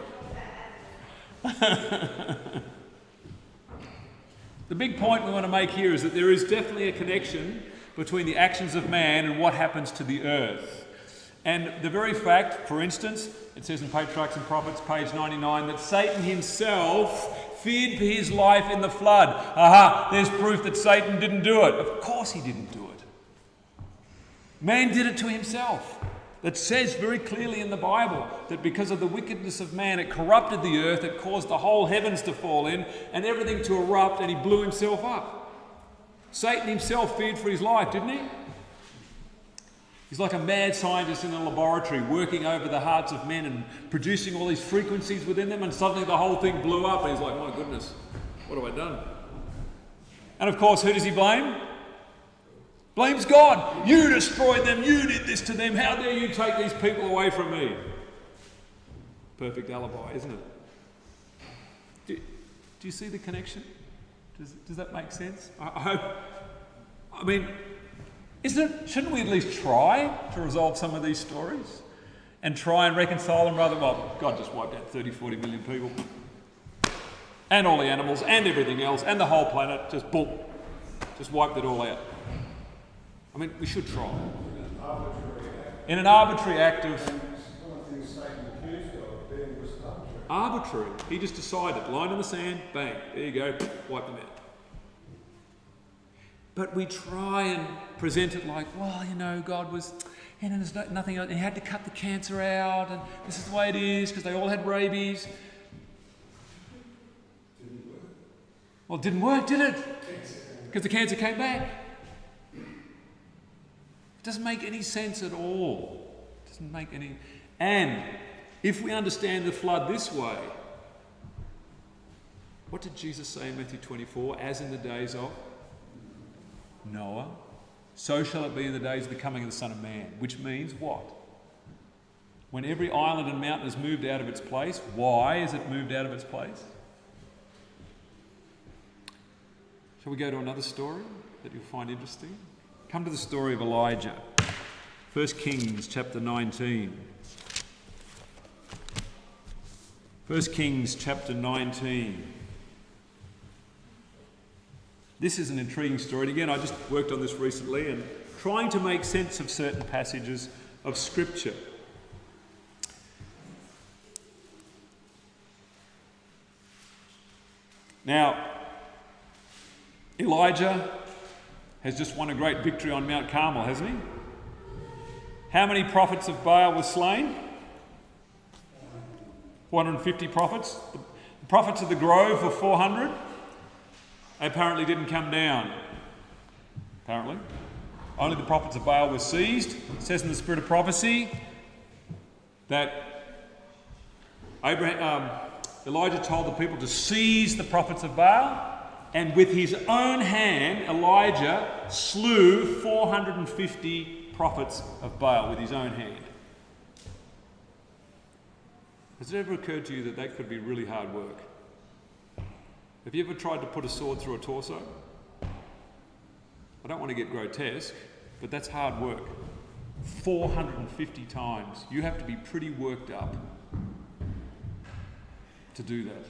The big point we want to make here is that there is definitely a connection between the actions of man and what happens to the earth. And the very fact, for instance, it says in Patriarchs and Prophets, page 99, that Satan himself feared for his life in the flood. Aha, there's proof that Satan didn't do it. Of course he didn't do it. Man did it to himself. That says very clearly in the Bible that because of the wickedness of man, it corrupted the earth, it caused the whole heavens to fall in and everything to erupt, and he blew himself up. Satan himself feared for his life, didn't he? He's like a mad scientist in a laboratory working over the hearts of men and producing all these frequencies within them, and suddenly the whole thing blew up and he's like, my goodness, what have I done? And of course, who does he blame? Blames God. You destroyed them, you did this to them, how dare you take these people away from me? Perfect alibi, isn't it? Do you see the connection? Does that make sense? I mean, shouldn't we at least try to resolve some of these stories and try and reconcile them rather? Well, God just wiped out 30, 40 million people and all the animals and everything else and the whole planet, just boom, just wiped it all out. I mean, we should try. In an arbitrary act of... Arbitrary. He just decided, line in the sand, bang, there you go, wipe them out. But we try and present it like, well, God was, there's nothing else. He had to cut the cancer out, and this is the way it is, because they all had rabies. Well, it didn't work, did it? Because the cancer came back. It doesn't make any sense at all. It doesn't make any... And if we understand the flood this way, what did Jesus say in Matthew 24? As in the days of Noah, so shall it be in the days of the coming of the Son of Man. Which means what? When every island and mountain is moved out of its place, why is it moved out of its place? Shall we go to another story that you'll find interesting? Come to the story of Elijah. 1 Kings chapter 19. 1 Kings chapter 19. This is an intriguing story. And again, I just worked on this recently and trying to make sense of certain passages of Scripture. Now, Elijah has just won a great victory on Mount Carmel, hasn't he? How many prophets of Baal were slain? 450 prophets. The prophets of the grove were 400. They apparently didn't come down. Apparently. Only the prophets of Baal were seized. It says in the Spirit of Prophecy that Elijah told the people to seize the prophets of Baal, and with his own hand, Elijah slew 450 prophets of Baal with his own hand. Has it ever occurred to you that that could be really hard work? Have you ever tried to put a sword through a torso? I don't want to get grotesque, but that's hard work. 450 times. You have to be pretty worked up to do that.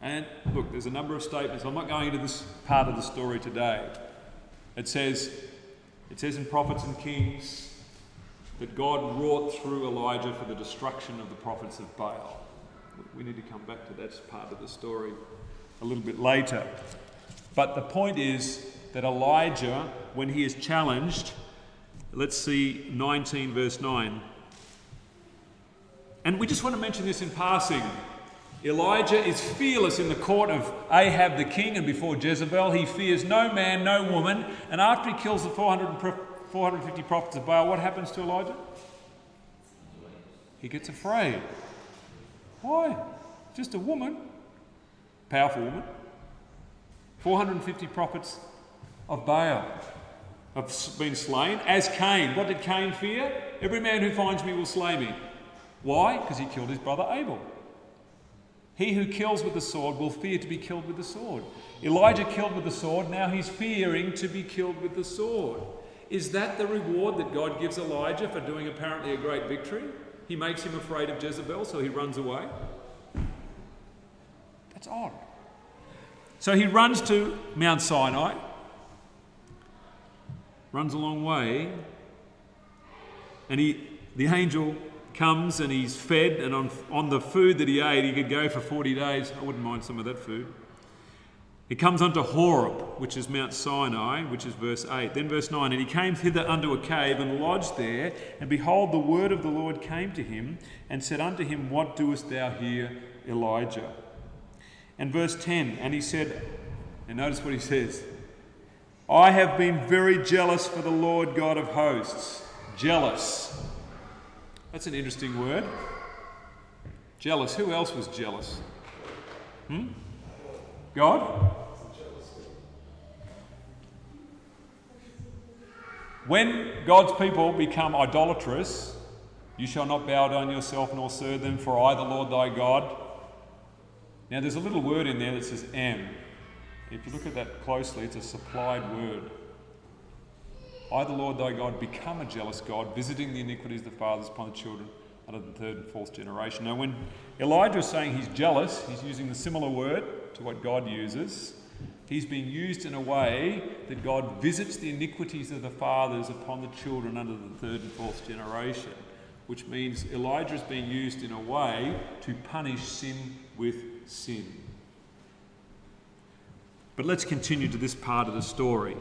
And look, there's a number of statements. I'm not going into this part of the story today. It says in Prophets and Kings that God wrought through Elijah for the destruction of the prophets of Baal. We need to come back to that part of the story a little bit later. But the point is that Elijah, when he is challenged, let's see 19 verse 9. And we just want to mention this in passing. Elijah is fearless in the court of Ahab the king and before Jezebel. He fears no man, no woman. And after he kills the 450 prophets of Baal, what happens to Elijah? He gets afraid. Why? Just a woman. Powerful woman. 450 prophets of Baal have been slain. As Cain. What did Cain fear? Every man who finds me will slay me. Why? Because he killed his brother Abel. He who kills with the sword will fear to be killed with the sword. Elijah killed with the sword, now he's fearing to be killed with the sword. Is that the reward that God gives Elijah for doing apparently a great victory? He makes him afraid of Jezebel, so he runs away. That's odd. So he runs to Mount Sinai, runs a long way, and the angel comes and he's fed, and on the food that he ate, he could go for 40 days. I wouldn't mind some of that food. He comes unto Horeb, which is Mount Sinai, which is verse 8. Then verse 9, and he came thither unto a cave and lodged there, and behold, the word of the Lord came to him and said unto him, What doest thou here, Elijah? And verse 10, and he said, and notice what he says, I have been very jealous for the Lord God of hosts. Jealous. That's an interesting word. Jealous. Who else was jealous? God? When God's people become idolatrous, you shall not bow down yourself nor serve them, for I, the Lord thy God. Now there's a little word in there that says am. If you look at that closely, it's a supplied word. I, the Lord thy God, become a jealous God, visiting the iniquities of the fathers upon the children unto the third and fourth generation. Now, when Elijah is saying he's jealous, he's using the similar word to what God uses. He's being used in a way that God visits the iniquities of the fathers upon the children under the third and fourth generation, which means Elijah is being used in a way to punish sin with sin. But let's continue to this part of the story.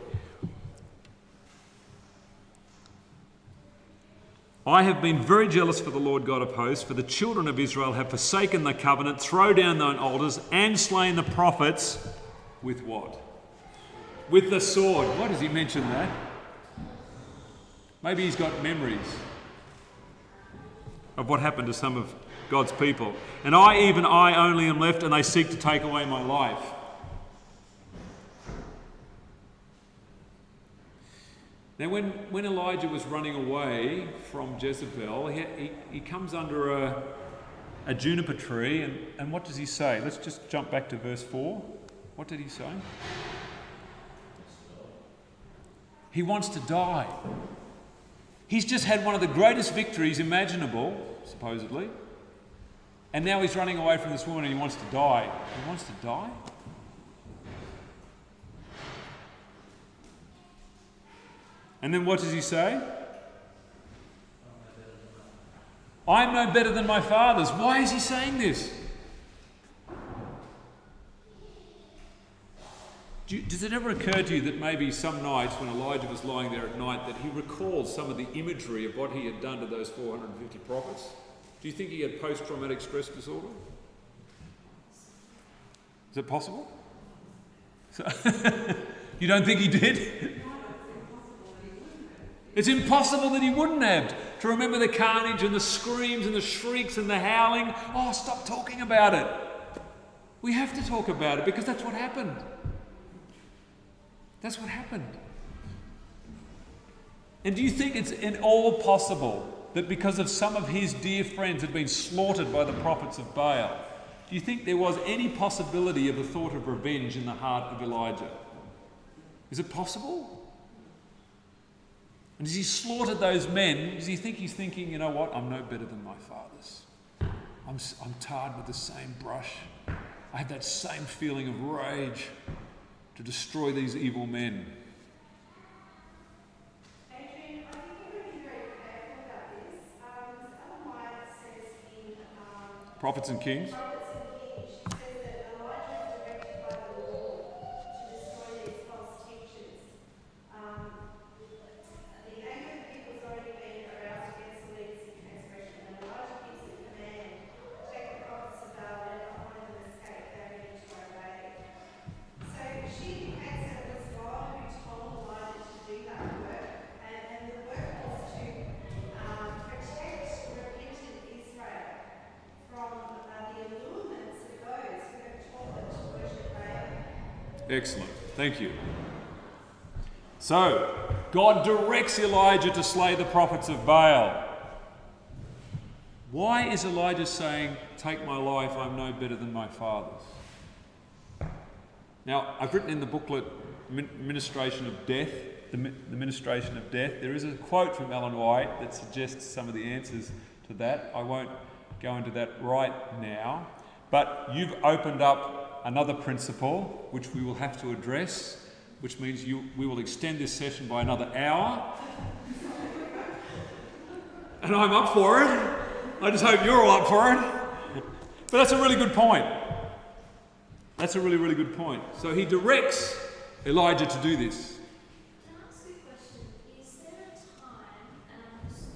I have been very jealous for the Lord God of hosts, for the children of Israel have forsaken the covenant, thrown down thine altars, and slain the prophets with what? With the sword. Why does he mention that? Maybe he's got memories of what happened to some of God's people. And I, even I only am left, and they seek to take away my life. Now, when Elijah was running away from Jezebel, he comes under a juniper tree, and what does he say? Let's just jump back to verse 4. What did he say? He wants to die. He's just had one of the greatest victories imaginable, supposedly, and now he's running away from this woman and he wants to die. He wants to die? And then what does he say? I'm no better than my fathers. Why is he saying this? Does it ever occur to you that maybe some nights when Elijah was lying there at night that he recalled some of the imagery of what he had done to those 450 prophets? Do you think he had post-traumatic stress disorder? Is it possible? You don't think he did? It's impossible that he wouldn't have. To remember the carnage and the screams and the shrieks and the howling. Oh, stop talking about it. We have to talk about it because that's what happened. That's what happened. And do you think it's at all possible that because of some of his dear friends had been slaughtered by the prophets of Baal, do you think there was any possibility of a thought of revenge in the heart of Elijah? Is it possible? And as he slaughtered those men, does he think he's thinking, you know what, I'm no better than my fathers. I'm tarred with the same brush. I have that same feeling of rage to destroy these evil men. Adrian, I think you're going to be very careful about this. Ellen White says in Prophets and Kings. Prophets and Kings, she says that Elijah is directed by the Lord to destroy these false teachers. The anger of the people has already been aroused against the legacy transgression, and Elijah gives the command, take the prophets of Baal, let not one of them escape, they are ready to obey. So she indicates that it was God who told Elijah to do that work, and the work was to protect repentant Israel from the allurements of those who have taught them to worship Baal. Excellent. Thank you. So, God directs Elijah to slay the prophets of Baal. Why is Elijah saying, take my life, I'm no better than my fathers? Now, I've written in the booklet, Ministration of Death, the Ministration of Death, there is a quote from Ellen White that suggests some of the answers to that. I won't go into that right now, but you've opened up another principle which we will have to address, which means we will extend this session by another hour. And I'm up for it. I just hope you're all up for it. But that's a really good point. That's a really, really good point. So he directs Elijah to do this. Can I ask you a question? Is there a time, and this is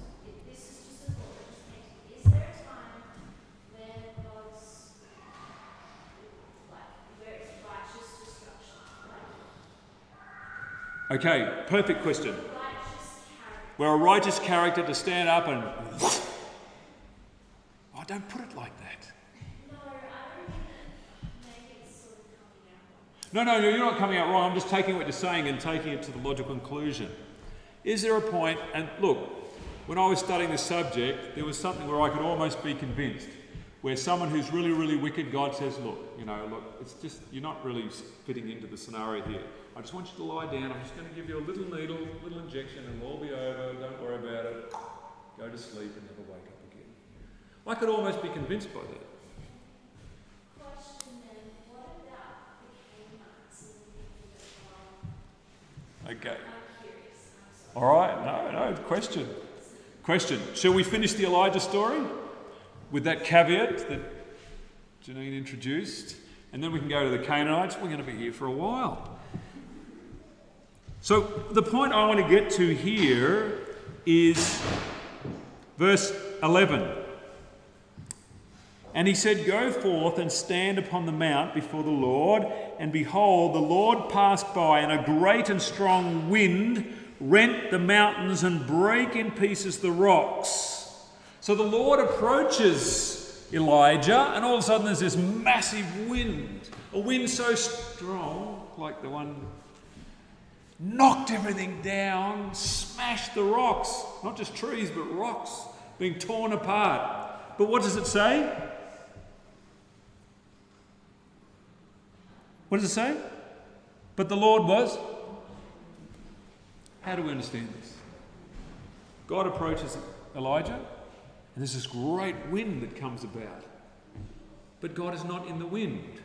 just a thought, is there a time where God's, where it's righteous destruction? Okay, perfect question. Righteous character. We're a righteous character to stand up and... Oh, don't put it like that. No, I don't think that maybe it's sort of coming out wrong. No, you're not coming out wrong. I'm just taking what you're saying and taking it to the logical conclusion. Is there a point, and look, when I was studying this subject, there was something where I could almost be convinced, where someone who's really, really wicked, God says, look, it's just, you're not really fitting into the scenario here. I just want you to lie down. I'm just going to give you a little needle, little injection, and we'll all be over. Don't worry about it. Go to sleep and never wake up again. I could almost be convinced by that. Question then, what about the Canaanites and the people that Okay. I'm curious, I'm sorry. All right. No. Question. Shall we finish the Elijah story with that caveat that Janine introduced? And then we can go to the Canaanites. We're going to be here for a while. So the point I want to get to here is verse 11. And he said, go forth and stand upon the mount before the Lord. And behold, the Lord passed by, and a great and strong wind rent the mountains and brake in pieces the rocks. So the Lord approaches Elijah, and all of a sudden there's this massive wind. A wind so strong, like the one knocked everything down, smashed the rocks. Not just trees, but rocks being torn apart. But what does it say? What does it say? But the Lord was. How do we understand this? God approaches Elijah, and there's this great wind that comes about. But God is not in the wind.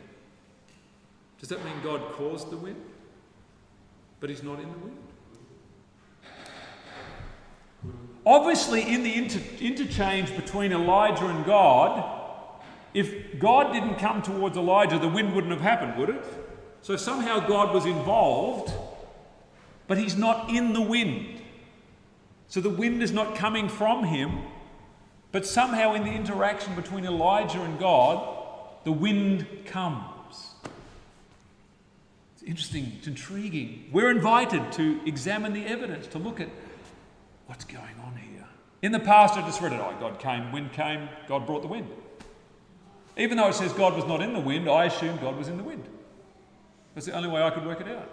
Does that mean God caused the wind? But he's not in the wind. Obviously, in the interchange between Elijah and God, if God didn't come towards Elijah, the wind wouldn't have happened, would it? So somehow God was involved, but he's not in the wind. So the wind is not coming from him, but somehow in the interaction between Elijah and God, the wind comes. It's interesting, it's intriguing. We're invited to examine the evidence, to look at what's going on here. In the past, I just read it, God came, wind came, God brought the wind. Even though it says God was not in the wind, I assumed God was in the wind. That's the only way I could work it out.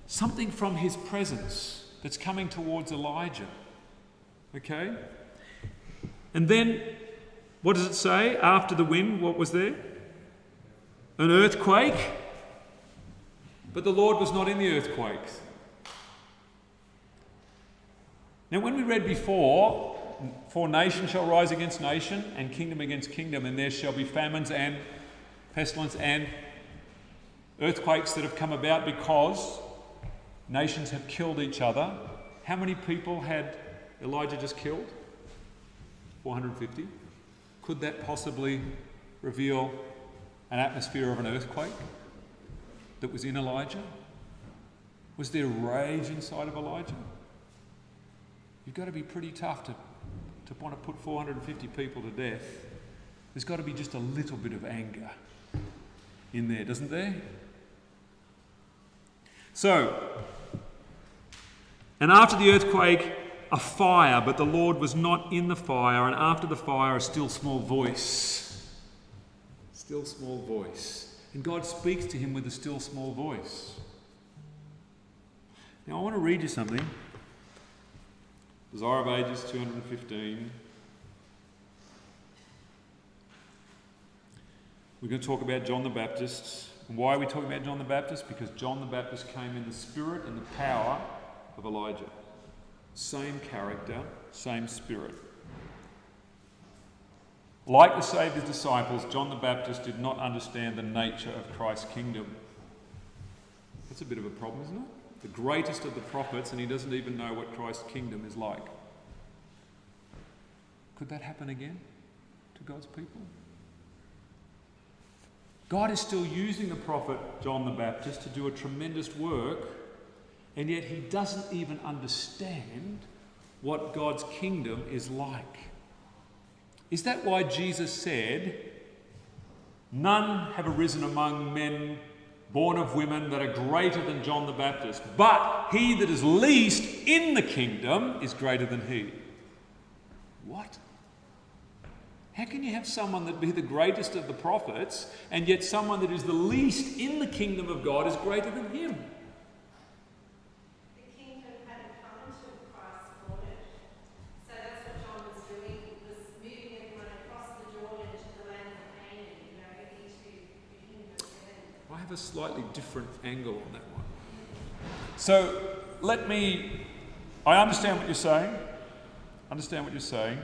Something from his presence that's coming towards Elijah. Okay? And then, what does it say? After the wind, what was there? An earthquake. But the Lord was not in the earthquakes. Now, when we read before, for nation shall rise against nation, and kingdom against kingdom, and there shall be famines and pestilence and earthquakes that have come about because nations have killed each other. How many people had Elijah just killed? 450. Could that possibly reveal an atmosphere of an earthquake that was in Elijah? Was there rage inside of Elijah? You've got to be pretty tough to want to put 450 people to death. There's got to be just a little bit of anger in there, doesn't there? So, and after the earthquake, a fire, but the Lord was not in the fire, and after the fire, a still small voice. Still small voice. And God speaks to him with a still small voice. Now I want to read you something. Desire of Ages 215. We're going to talk about John the Baptist. And why are we talking about John the Baptist? Because John the Baptist came in the spirit and the power of Elijah. Same character, same spirit. Like the Saviour's disciples, John the Baptist did not understand the nature of Christ's kingdom. That's a bit of a problem, isn't it? The greatest of the prophets, and he doesn't even know what Christ's kingdom is like. Could that happen again to God's people? God is still using the prophet John the Baptist to do a tremendous work, and yet he doesn't even understand what God's kingdom is like. Is that why Jesus said, "None have arisen among men born of women that are greater than John the Baptist, but he that is least in the kingdom is greater than he"? What? How can you have someone that be the greatest of the prophets, and yet someone that is the least in the kingdom of God is greater than him? The kingdom hadn't come until Christ brought it. So that's what John was doing, was moving everyone across the Jordan to the land of Canaan, into the kingdom of heaven. I have a slightly different angle on that one. So I understand what you're saying.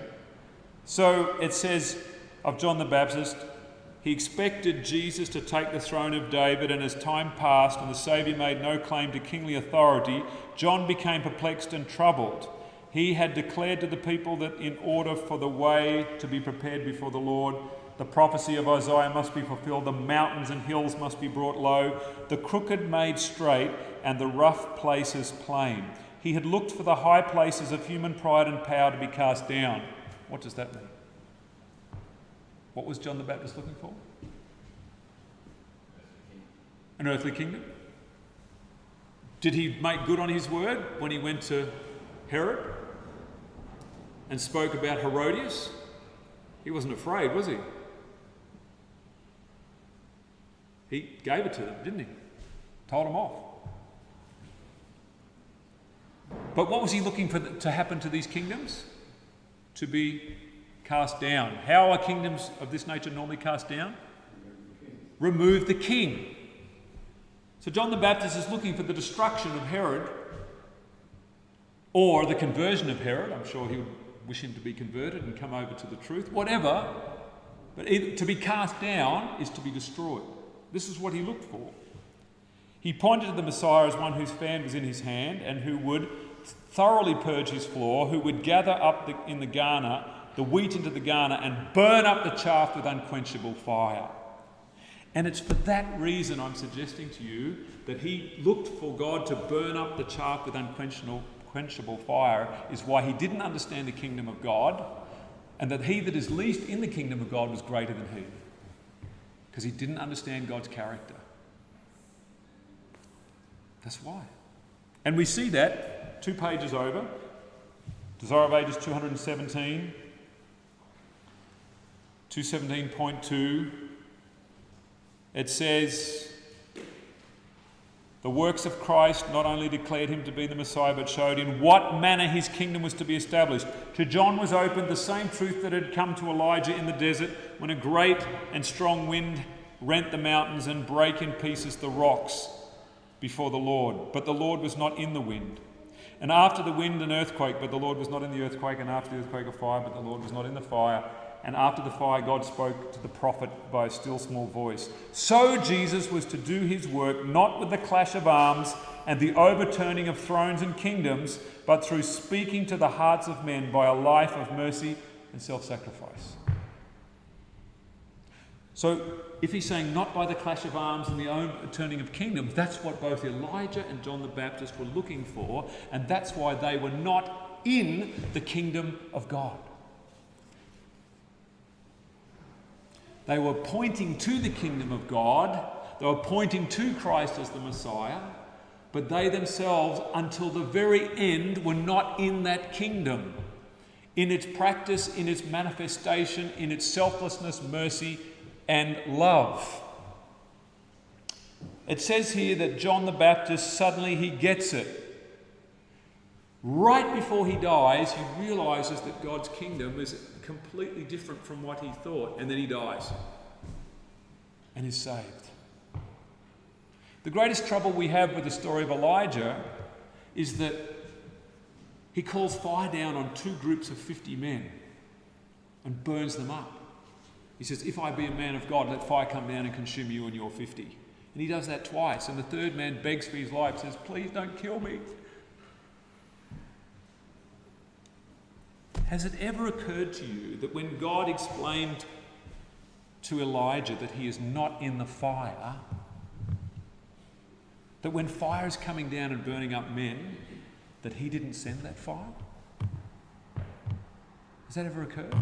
So it says of John the Baptist, he expected Jesus to take the throne of David, and as time passed and the Saviour made no claim to kingly authority, John became perplexed and troubled. He had declared to the people that in order for the way to be prepared before the Lord, the prophecy of Isaiah must be fulfilled, the mountains and hills must be brought low, the crooked made straight, and the rough places plain. He had looked for the high places of human pride and power to be cast down. What does that mean? What was John the Baptist looking for? An earthly kingdom. Did he make good on his word when he went to Herod and spoke about Herodias? He wasn't afraid, was he? He gave it to them, didn't he? Told them off. But what was he looking for to happen to these kingdoms? To be cast down. How are kingdoms of this nature normally cast down? Remove the king. So John the Baptist is looking for the destruction of Herod, or the conversion of Herod. I'm sure he would wish him to be converted and come over to the truth, whatever. But to be cast down is to be destroyed. This is what he looked for. He pointed to the Messiah as one whose fan was in his hand and who would thoroughly purge his floor, who would gather up in the garner the wheat into the garner, and burn up the chaff with unquenchable fire. And it's for that reason I'm suggesting to you that he looked for God to burn up the chaff with unquenchable fire, is why he didn't understand the kingdom of God, and that he that is least in the kingdom of God was greater than he, because he didn't understand God's character. That's why. And we see that 2 pages over, Desire of Ages 217, 217.2. It says, the works of Christ not only declared him to be the Messiah, but showed in what manner his kingdom was to be established. To John was opened the same truth that had come to Elijah in the desert, when a great and strong wind rent the mountains and brake in pieces the rocks before the Lord. But the Lord was not in the wind. And after the wind, an earthquake, but the Lord was not in the earthquake. And after the earthquake, a fire, but the Lord was not in the fire. And after the fire, God spoke to the prophet by a still small voice. So Jesus was to do his work not with the clash of arms and the overturning of thrones and kingdoms, but through speaking to the hearts of men by a life of mercy and self-sacrifice. So if he's saying not by the clash of arms and the overturning of kingdoms, that's what both Elijah and John the Baptist were looking for, and that's why they were not in the kingdom of God. They were pointing to the kingdom of God. They were pointing to Christ as the Messiah. But they themselves, until the very end, were not in that kingdom. In its practice, in its manifestation, in its selflessness, mercy, and love. It says here that John the Baptist, suddenly he gets it. Right before he dies, he realizes that God's kingdom is completely different from what he thought, and then he dies and is saved. The greatest trouble we have with the story of Elijah is that he calls fire down on 2 groups of 50 men and burns them up. He says, if I be a man of God, let fire come down and consume you and your 50. And he does that twice, and the third man begs for his life, says, please don't kill me. Has it ever occurred to you that when God explained to Elijah that he is not in the fire, that when fire is coming down and burning up men, that he didn't send that fire? Has that ever occurred?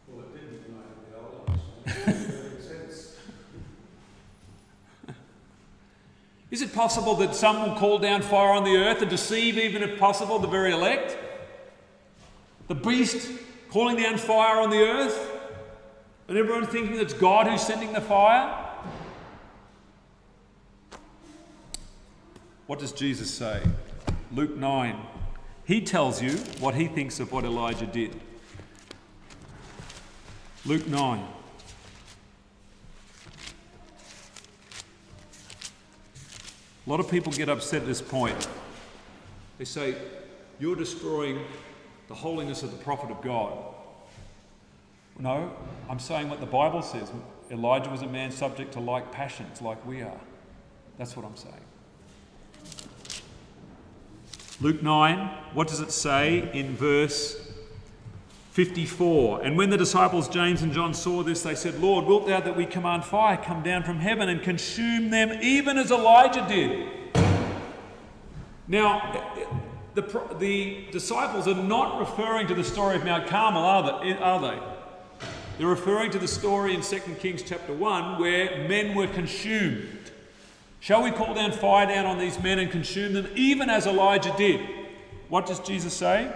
Well, it didn't in the old days. It makes sense. Is it possible that some will call down fire on the earth and deceive, even if possible, the very elect? The beast calling down fire on the earth, and everyone thinking it's God who's sending the fire? What does Jesus say? Luke 9. He tells you what he thinks of what Elijah did. Luke 9. A lot of people get upset at this point. They say, you're destroying the holiness of the prophet of God. No, I'm saying what the Bible says. Elijah was a man subject to like passions, like we are. That's what I'm saying. Luke 9, what does it say in verse 54? And when the disciples James and John saw this, they said, Lord, wilt thou that we command fire come down from heaven and consume them, even as Elijah did? Now, the disciples are not referring to the story of Mount Carmel, are they? They're referring to the story in 2 Kings chapter 1 where men were consumed. Shall we call down fire down on these men and consume them, even as Elijah did? What does Jesus say?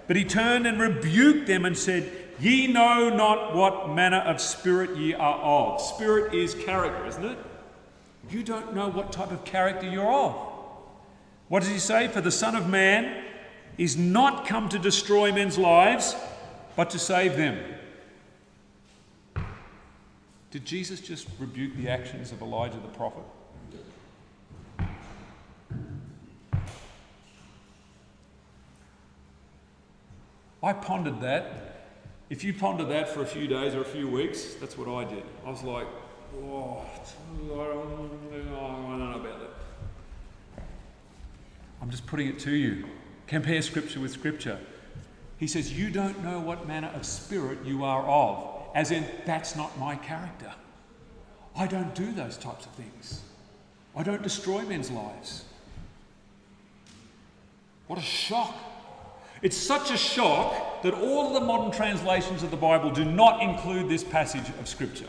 But he turned and rebuked them and said, Ye know not what manner of spirit ye are of. Spirit is character, isn't it? You don't know what type of character you're of. What does he say? For the Son of Man is not come to destroy men's lives, but to save them. Did Jesus just rebuke the actions of Elijah the prophet? I pondered that. If you ponder that for a few days or a few weeks, that's what I did. I was like, oh, I don't know about that. I'm just putting it to you. Compare Scripture with Scripture. He says, you don't know what manner of spirit you are of. As in, that's not my character. I don't do those types of things. I don't destroy men's lives. What a shock. It's such a shock that all of the modern translations of the Bible do not include this passage of Scripture.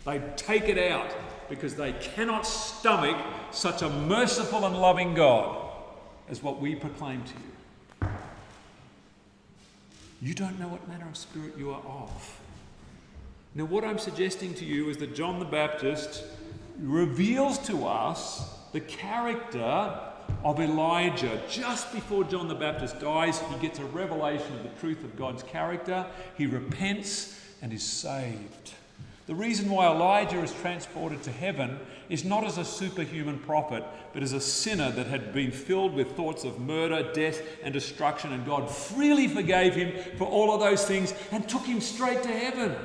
They take it out because they cannot stomach such a merciful and loving God as what we proclaim to you. You don't know what manner of spirit you are of. Now, what I'm suggesting to you is that John the Baptist reveals to us the character of Elijah. Just before John the Baptist dies, he gets a revelation of the truth of God's character. He repents and is saved. The reason why Elijah is transported to heaven is not as a superhuman prophet, but as a sinner that had been filled with thoughts of murder, death, and destruction, and God freely forgave him for all of those things and took him straight to heaven.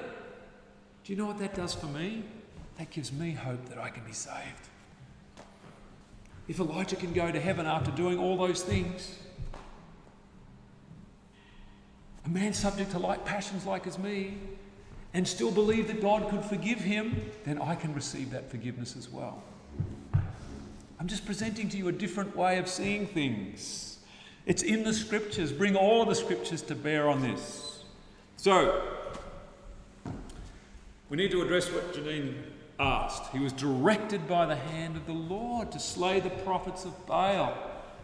Do you know what that does for me? That gives me hope that I can be saved. If Elijah can go to heaven after doing all those things, a man subject to like passions like as me, and still believe that God could forgive him, then I can receive that forgiveness as well. I'm just presenting to you a different way of seeing things. It's in the Scriptures. Bring all of the Scriptures to bear on this. So, we need to address what Janine asked. He was directed by the hand of the Lord to slay the prophets of Baal.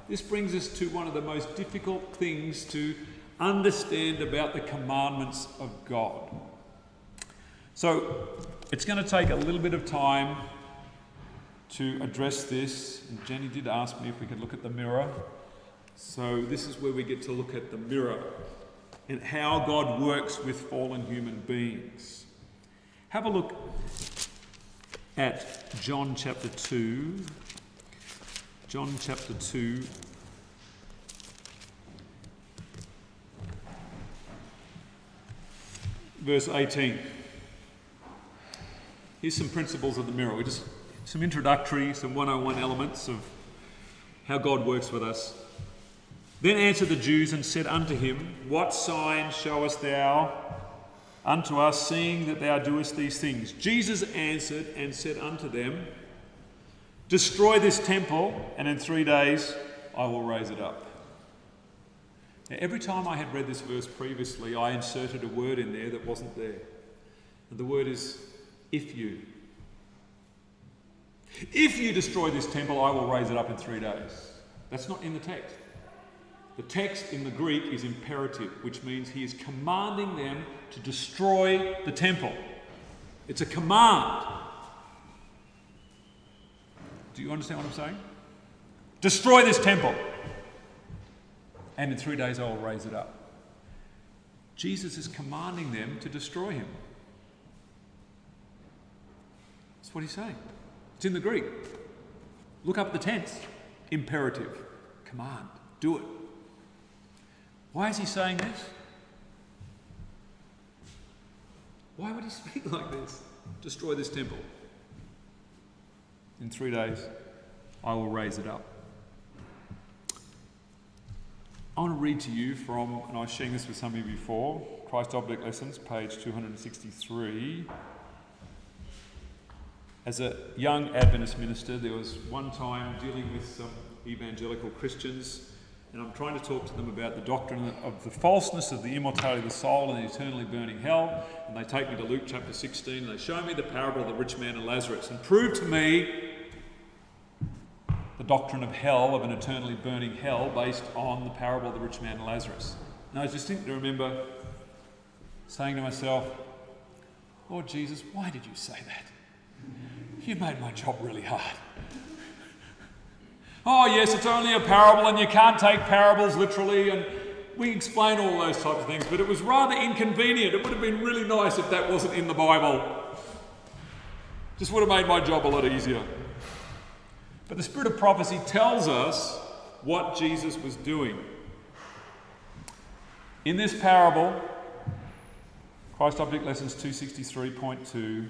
This brings us to one of the most difficult things to understand about the commandments of God. So, it's going to take a little bit of time to address this. And Jenny did ask me if we could look at the mirror. So this is where we get to look at the mirror and how God works with fallen human beings. Have a look at John chapter 2. John chapter 2. Verse 18. Here's some principles of the mirror. Some introductory, some 101 elements of how God works with us. Then answered the Jews and said unto him, what sign showest thou unto us, seeing that thou doest these things? Jesus answered and said unto them, destroy this temple, and in 3 days I will raise it up. Now, every time I had read this verse previously, I inserted a word in there that wasn't there. And the word is, if you destroy this temple, I will raise it up in 3 days. That's not in the text. The text in the Greek is imperative, which means he is commanding them to destroy the temple. It's a command. Do you understand what I'm saying? Destroy this temple, and in 3 days I will raise it up. Jesus is commanding them to destroy him. That's what he's saying. It's in the Greek. Look up the tense. Imperative. Command. Do it. Why is he saying this? Why would he speak like this? Destroy this temple. In 3 days, I will raise it up. I want to read to you from, and I was sharing this with some of you before, Christ Object Lessons, page 263. As a young Adventist minister, there was one time dealing with some evangelical Christians, and I'm trying to talk to them about the doctrine of the falseness of the immortality of the soul and the eternally burning hell. And they take me to Luke chapter 16, and they show me the parable of the rich man and Lazarus, and prove to me the doctrine of hell, of an eternally burning hell, based on the parable of the rich man and Lazarus. And I just distinctly remember saying to myself, Lord Jesus, why did you say that? You've made my job really hard. Oh yes, it's only a parable and you can't take parables literally, and we explain all those types of things, but it was rather inconvenient. It would have been really nice if that wasn't in the Bible. Just would have made my job a lot easier. But the spirit of prophecy tells us what Jesus was doing. In this parable, Christ Object Lessons 263.2,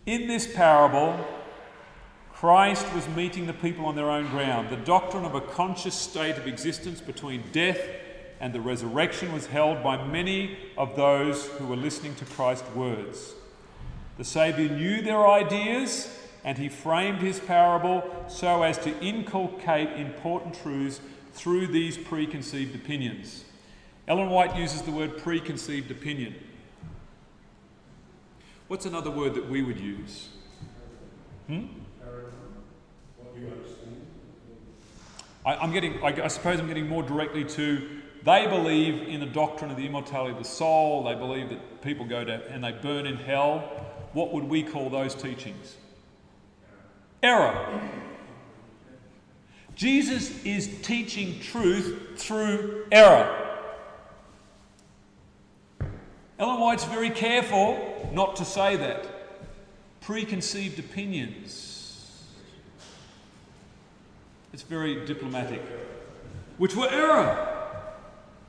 in this parable, Christ was meeting the people on their own ground. The doctrine of a conscious state of existence between death and the resurrection was held by many of those who were listening to Christ's words. The Saviour knew their ideas, and he framed his parable so as to inculcate important truths through these preconceived opinions. Ellen White uses the word preconceived opinion. What's another word that we would use? What you understand. I suppose I'm getting more directly to, they believe in the doctrine of the immortality of the soul. They believe that people go to and they burn in hell. What would we call those teachings? Error. Jesus is teaching truth through error. Ellen White's very careful not to say that. Preconceived opinions. It's very diplomatic. Which were error.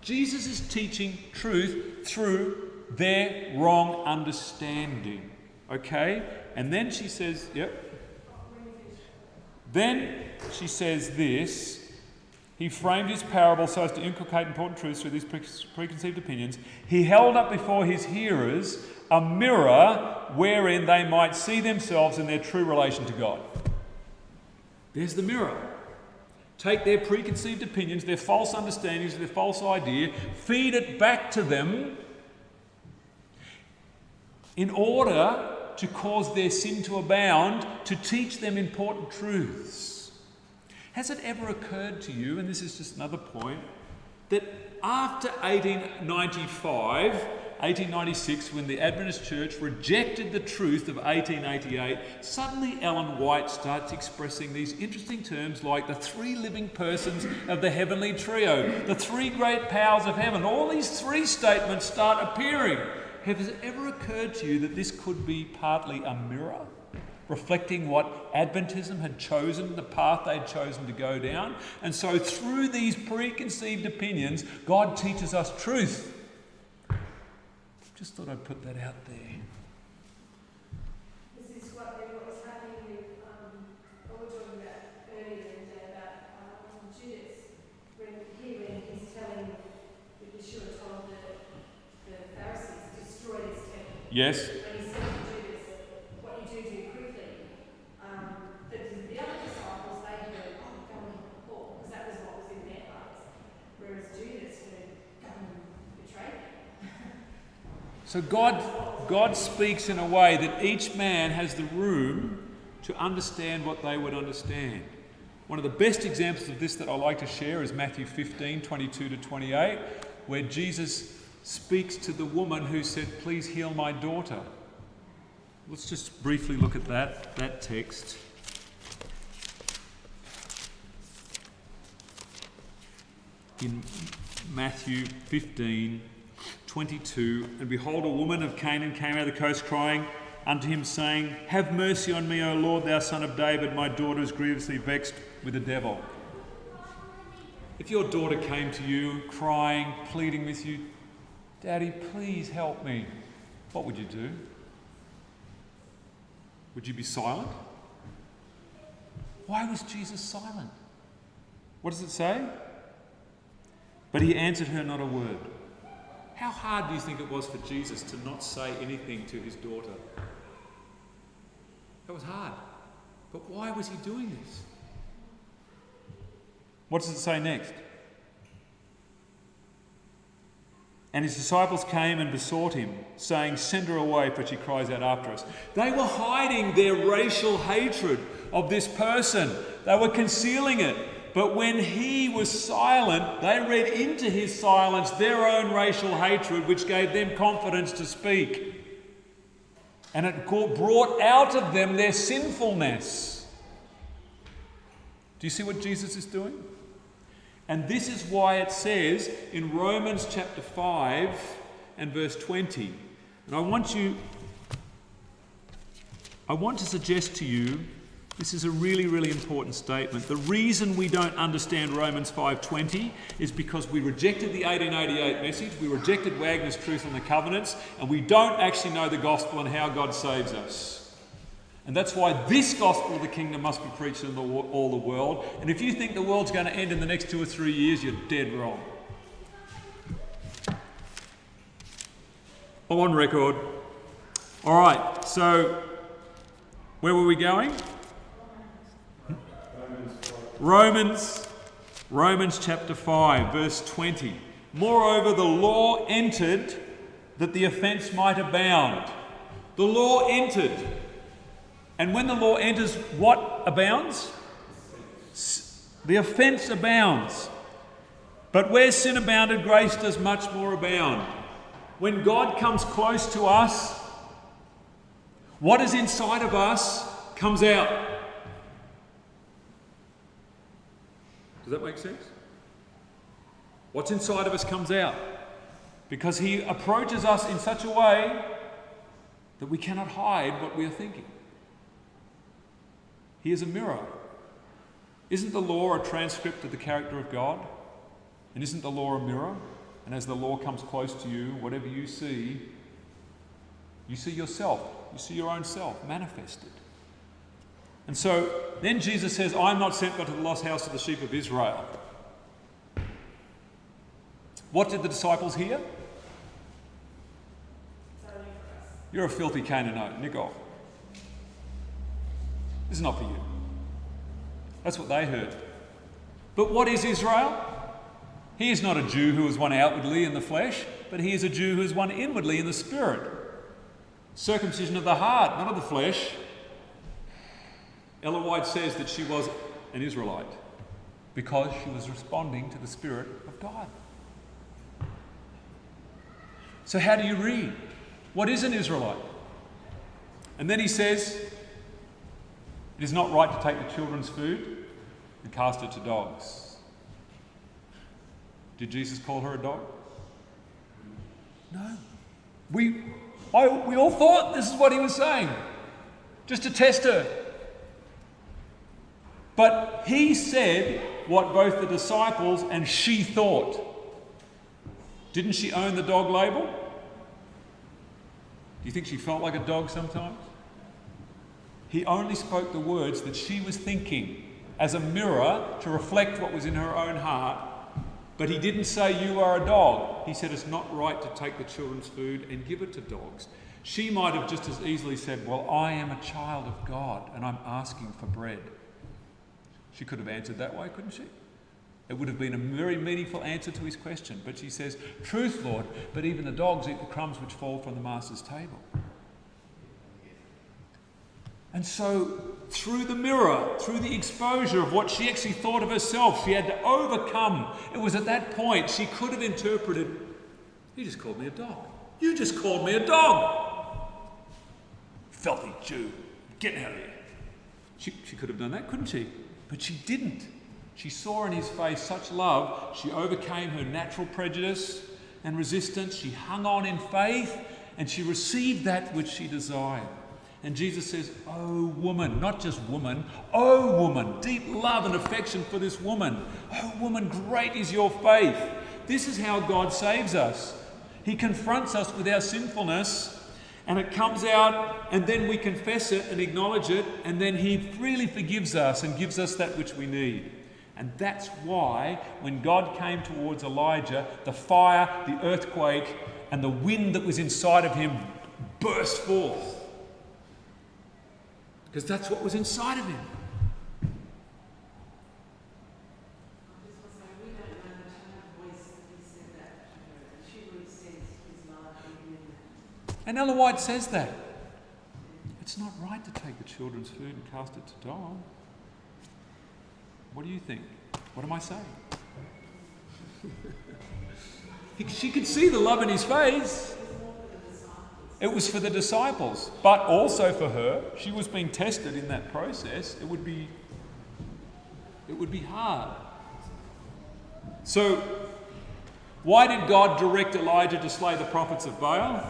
Jesus is teaching truth through their wrong understanding. Okay? And then she says, Then she says this. He framed his parable so as to inculcate important truths through these preconceived opinions. He held up before his hearers a mirror wherein they might see themselves in their true relation to God. There's the mirror. Take their preconceived opinions, their false understandings, their false idea, feed it back to them in order to cause their sin to abound, to teach them important truths. Has it ever occurred to you, and this is just another point, that after 1896, when the Adventist Church rejected the truth of 1888, suddenly Ellen White starts expressing these interesting terms like the three living persons of the heavenly trio, the three great powers of heaven. All these three statements start appearing. Has it ever occurred to you that this could be partly a mirror, reflecting what Adventism had chosen, the path they'd chosen to go down? And so through these preconceived opinions, God teaches us truth. Just thought I'd put that out there. This is what was happening with, what we were talking about earlier in the day about Judas, when he's telling that Yeshua told the Pharisees to destroy this temple. Yes. When he said to Judas, what you do quickly. The other disciples, they heard, go and hit Paul, because that was what was in their hearts. Whereas Judas heard, go and betray me. So God speaks in a way that each man has the room to understand what they would understand. One of the best examples of this that I like to share is Matthew 15, 22 to 28, where Jesus speaks to the woman who said, please heal my daughter. Let's just briefly look at that text. In Matthew 15, 22, and behold, a woman of Canaan came out of the coast crying unto him, saying, have mercy on me, O Lord, thou son of David, my daughter is grievously vexed with the devil. If your daughter came to you crying, pleading with you, Daddy, please help me, what would you do? Would you be silent? Why was Jesus silent? What does it say? But he answered her not a word. How hard do you think it was for Jesus to not say anything to his daughter? That was hard. But why was he doing this? What does it say next? And his disciples came and besought him, saying, send her away, for she cries out after us. They were hiding their racial hatred of this person. They were concealing it. But when he was silent, they read into his silence their own racial hatred, which gave them confidence to speak. And it brought out of them their sinfulness. Do you see what Jesus is doing? And this is why it says in Romans chapter 5 and verse 20, and I want to suggest to you, this is a really, really important statement. The reason we don't understand Romans 5:20 is because we rejected the 1888 message, we rejected Wagner's truth on the covenants, and we don't actually know the gospel and how God saves us. And that's why this gospel of the kingdom must be preached in all the world. And if you think the world's going to end in the next 2 or 3 years, you're dead wrong. I'm on record. All right, so where were we going? Romans chapter 5, verse 20. Moreover, the law entered that the offence might abound. The law entered. And when the law enters, what abounds? The offence abounds. But where sin abounded, grace does much more abound. When God comes close to us, what is inside of us comes out. Does that make sense? What's inside of us comes out. Because he approaches us in such a way that we cannot hide what we are thinking. He is a mirror. Isn't the law a transcript of the character of God? And isn't the law a mirror? And as the law comes close to you, whatever you see yourself. You see your own self manifested. And so then Jesus says, I am not sent but to the lost house of the sheep of Israel. What did the disciples hear? You're a filthy Canaanite, nick off. This is not for you. That's what they heard. But what is Israel? He is not a Jew who is one outwardly in the flesh, but he is a Jew who is one inwardly in the spirit. Circumcision of the heart, not of the flesh. Ella White says that she was an Israelite because she was responding to the Spirit of God. So how do you read? What is an Israelite? And then he says, it is not right to take the children's food and cast it to dogs. Did Jesus call her a dog? No. We all thought this is what he was saying, just to test her. But he said what both the disciples and she thought. Didn't she own the dog label? Do you think she felt like a dog sometimes? He only spoke the words that she was thinking as a mirror to reflect what was in her own heart. But he didn't say, you are a dog. He said, it's not right to take the children's food and give it to dogs. She might have just as easily said, well, I am a child of God and I'm asking for bread. She could have answered that way, couldn't she? It would have been a very meaningful answer to his question. But she says, truth, Lord, but even the dogs eat the crumbs which fall from the master's table. And so, through the mirror, through the exposure of what she actually thought of herself, she had to overcome. It was at that point she could have interpreted, you just called me a dog. You just called me a dog. Filthy Jew, get out of here. She could have done that, couldn't she? But she didn't. She saw in his face such love, she overcame her natural prejudice and resistance. She hung on in faith and she received that which she desired. And Jesus says, oh woman, not just woman, oh woman, deep love and affection for this woman. Oh woman, great is your faith. This is how God saves us. He confronts us with our sinfulness and it comes out and then we confess it and acknowledge it and then he freely forgives us and gives us that which we need. And that's why when God came towards Elijah, the fire, the earthquake and the wind that was inside of him burst forth. Because that's what was inside of him. And Ella White says that. It's not right to take the children's food and cast it to dogs. What do you think? What am I saying? She could see the love in his face. It was for the disciples, but also for her. She was being tested in that process. It would be hard. So, why did God direct Elijah to slay the prophets of Baal?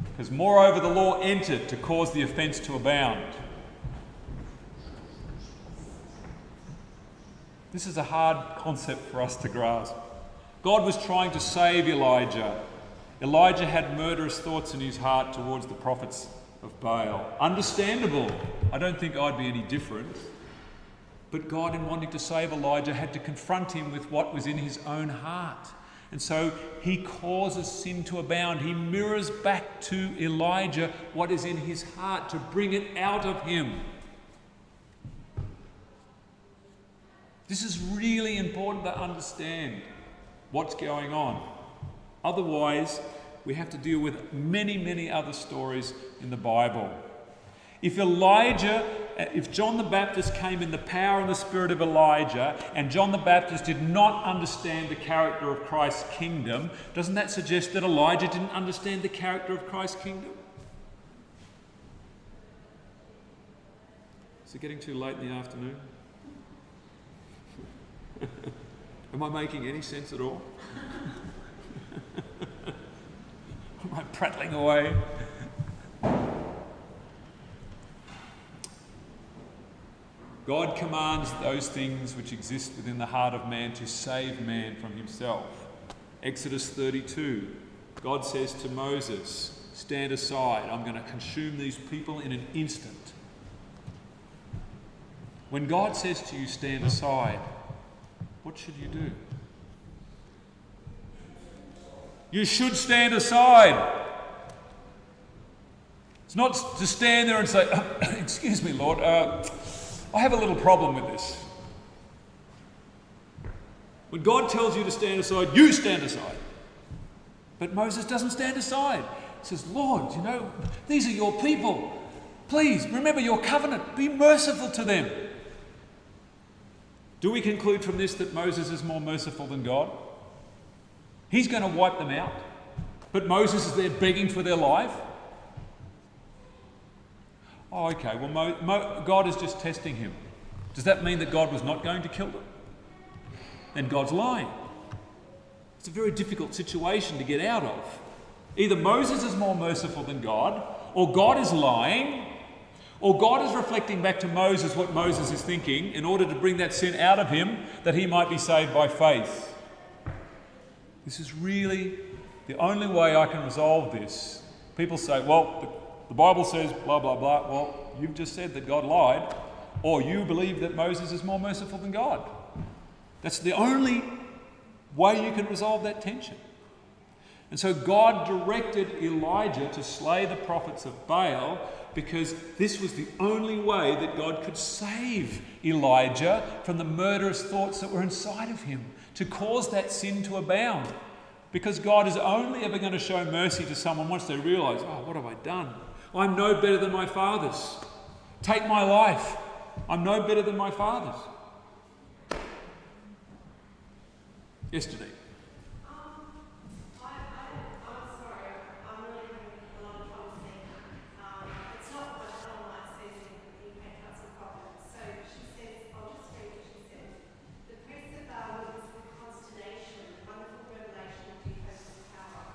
Because moreover the law entered to cause the offence to abound. This is a hard concept for us to grasp. God was trying to save Elijah. Elijah had murderous thoughts in his heart towards the prophets of Baal. Understandable. I don't think I'd be any different. But God, in wanting to save Elijah, had to confront him with what was in his own heart. And so he causes sin to abound. He mirrors back to Elijah what is in his heart to bring it out of him. This is really important to understand what's going on. Otherwise, we have to deal with many, many other stories in the Bible. If John the Baptist came in the power and the spirit of Elijah, and John the Baptist did not understand the character of Christ's kingdom, doesn't that suggest that Elijah didn't understand the character of Christ's kingdom? Is it getting too late in the afternoon? Am I making any sense at all? Am I prattling away? God commands those things which exist within the heart of man to save man from himself. Exodus 32, God says to Moses, stand aside, I'm going to consume these people in an instant. When God says to you, stand aside, what should you do? You should stand aside. It's not to stand there and say, excuse me, Lord, I have a little problem with this. When God tells you to stand aside, you stand aside. But Moses doesn't stand aside. He says, Lord, these are your people. Please, remember your covenant. Be merciful to them. Do we conclude from this that Moses is more merciful than God? He's going to wipe them out. But Moses is there begging for their life. Oh, okay, well, God is just testing him. Does that mean that God was not going to kill them? Then God's lying. It's a very difficult situation to get out of. Either Moses is more merciful than God, or God is lying, or God is reflecting back to Moses what Moses is thinking in order to bring that sin out of him that he might be saved by faith. This is really the only way I can resolve this. People say, well, the Bible says blah, blah, blah. Well, you've just said that God lied, or you believe that Moses is more merciful than God. That's the only way you can resolve that tension. And so God directed Elijah to slay the prophets of Baal because this was the only way that God could save Elijah from the murderous thoughts that were inside of him, to cause that sin to abound. Because God is only ever going to show mercy to someone once they realise, oh, what have I done? I'm no better than my fathers. Take my life. I'm no better than my fathers. Yes, Janine. I'm sorry, I'm really having a lot of trouble seeing that. It's not what Ellen says in Penthouse and Providence. So she says, I'll just read what she says. The priest of Baal was the consternation, wonderful revelation of Jehovah's power.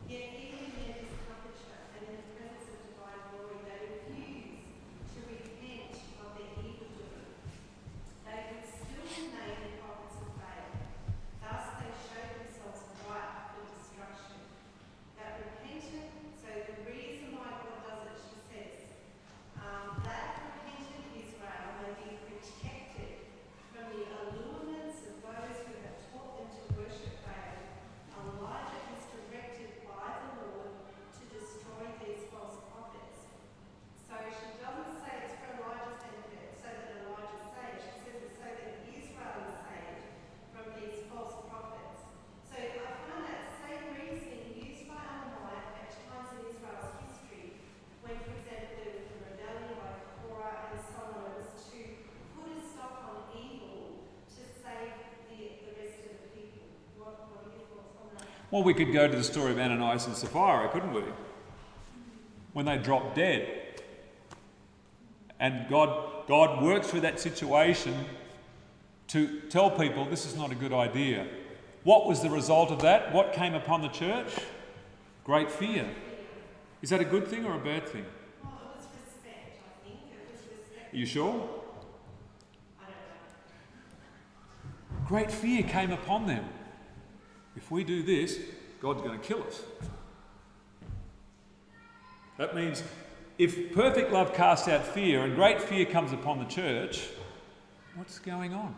Yet even in their discomfiture and in the presence of divine glory, they refuse to repent of their evildoing. They would still remain the prophets of Baal. Thus they show themselves ripe for destruction. That repentant, so the reason why God does it, she says, that repentant Israel may be protected from the allurements of those who have taught them to worship Baal. Elijah is directed by the Lord to destroy these false prophets. So she doesn't say it's for Elijah's benefit, so that Elijah is saved. She says it's so that Israel is saved from these false prophets. So I find that same reasoning used by Ananias at times in Israel's history, when, for example, there was the rebellion by Korah and so on. It was to put a stop on evil to save the rest of the people. What are your thoughts on that? Well, we could go to the story of Ananias and Sapphira, couldn't we? When they dropped dead. And God worked through that situation to tell people this is not a good idea. What was the result of that? What came upon the church? Great fear. Is that a good thing or a bad thing? Well, it was respect, I think. It was respect. Are you sure? I don't know. Great fear came upon them. If we do this, God's going to kill us. That means if perfect love casts out fear and great fear comes upon the church, what's going on?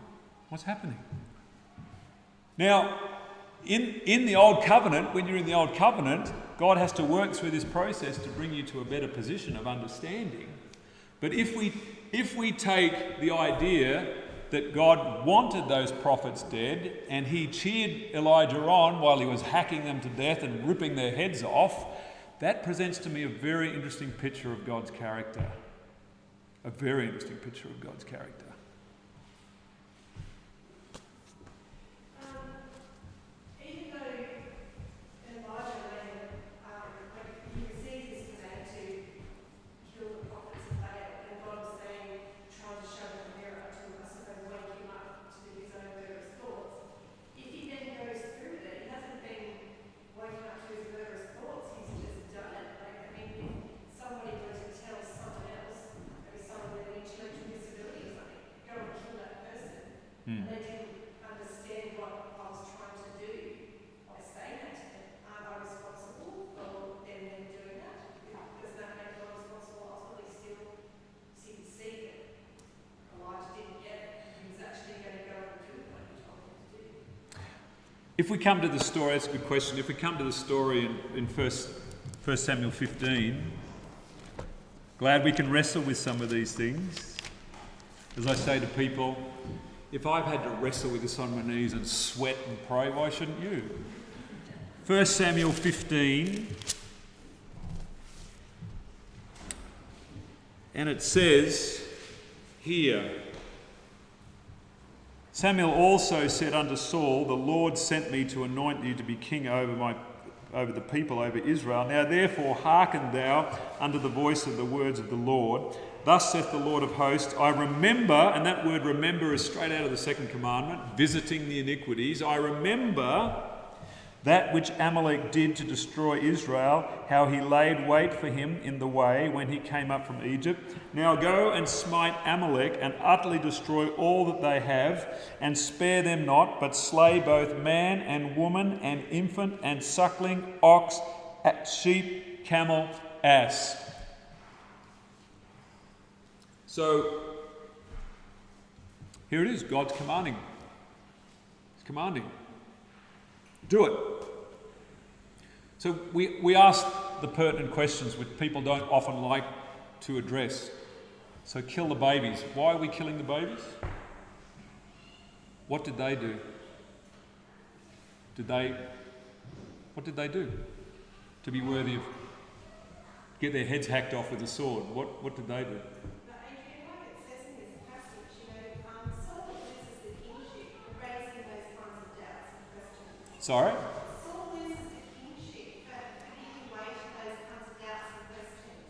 What's happening? Now, in the Old Covenant, when you're in the Old Covenant, God has to work through this process to bring you to a better position of understanding. But if we take the idea that God wanted those prophets dead and he cheered Elijah on while he was hacking them to death and ripping their heads off, that presents to me a very interesting picture of God's character. A very interesting picture of God's character. Even though Elijah later, he receives this command to kill the prophets of Baal, and God was saying, trying to show him a mirror to, I suppose, wake him up to his own murderous thoughts. If he then goes through with it, he hasn't been woken up to his murderous thoughts, he's just done it. Like, I mean, if somebody were to tell someone else, maybe someone with an intellectual disability or something, go and kill that person, and they didn't understand what I was trying to do by saying that to them, am I responsible for them then doing that? Does that make God responsible? Ultimately, still, so you can see that Elijah didn't get it. He was actually going to go and do what he told him to do. If we come to the story, that's a good question. If we come to the story in 1 Samuel 15, glad we can wrestle with some of these things. As I say to people, if I've had to wrestle with this on my knees and sweat and pray, why shouldn't you? 1 Samuel 15, and it says here, Samuel also said unto Saul, the Lord sent me to anoint you to be king over the people, over Israel. Now therefore hearken thou unto the voice of the words of the Lord. Thus saith the Lord of hosts, I remember, and that word remember is straight out of the second commandment, visiting the iniquities. I remember that which Amalek did to destroy Israel, how he laid wait for him in the way when he came up from Egypt. Now go and smite Amalek and utterly destroy all that they have, and spare them not, but slay both man and woman and infant and suckling, ox, sheep, camel, ass. So, here it is, God's commanding. He's commanding. Do it. So we ask the pertinent questions which people don't often like to address. So kill the babies. Why are we killing the babies? What did they do? What did they do to be worthy of get their heads hacked off with a sword? What did they do? But Adrian, like it says in this passage, Saul loses the kingship, raising those kinds of doubts and questions. Sorry? Saul loses the kingship for giving way to those kinds of doubts and questions.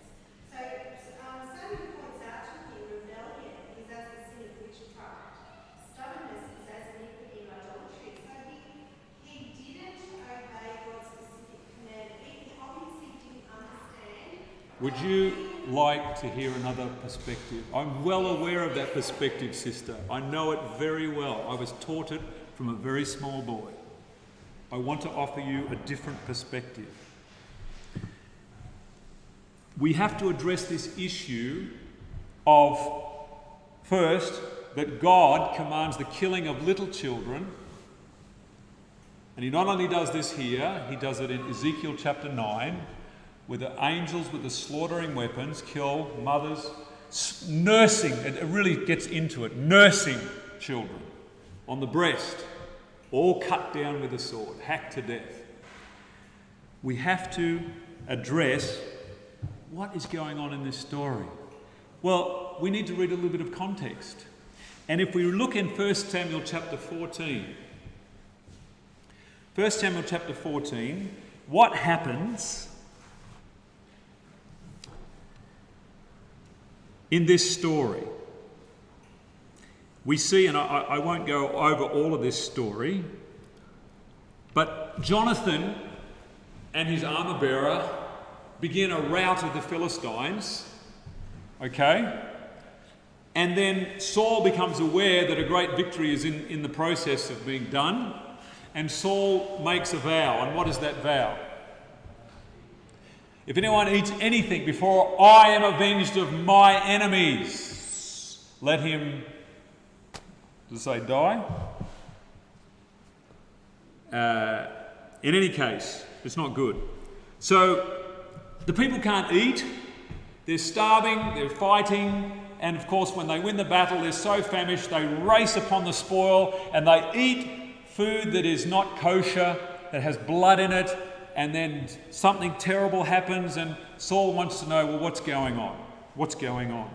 So Samuel points out to him rebellion is as the sin of witchcraft. Stubbornness is as iniquity and idolatry. So he didn't obey God's specific command. He obviously didn't understand. Would you like to hear another perspective? I'm well aware of that perspective, sister. I know it very well. I was taught it from a very small boy. I want to offer you a different perspective. We have to address this issue of, first, that God commands the killing of little children. And he not only does this here, he does it in Ezekiel chapter 9, where the angels with the slaughtering weapons kill mothers, nursing, it really gets into it, nursing children on the breast, all cut down with a sword, hacked to death. We have to address what is going on in this story. Well, we need to read a little bit of context. And if we look in 1 Samuel chapter 14, 1 Samuel chapter 14, what happens in this story? We see, and I won't go over all of this story, but Jonathan and his armor bearer begin a rout of the Philistines, okay? And then Saul becomes aware that a great victory is in the process of being done, and Saul makes a vow. And what is that vow? If anyone eats anything before I am avenged of my enemies, let him, does it say die? In any case, it's not good. So the people can't eat. They're starving, they're fighting, and of course when they win the battle they're so famished they race upon the spoil and they eat food that is not kosher, that has blood in it, and then something terrible happens and Saul wants to know, well, what's going on? What's going on?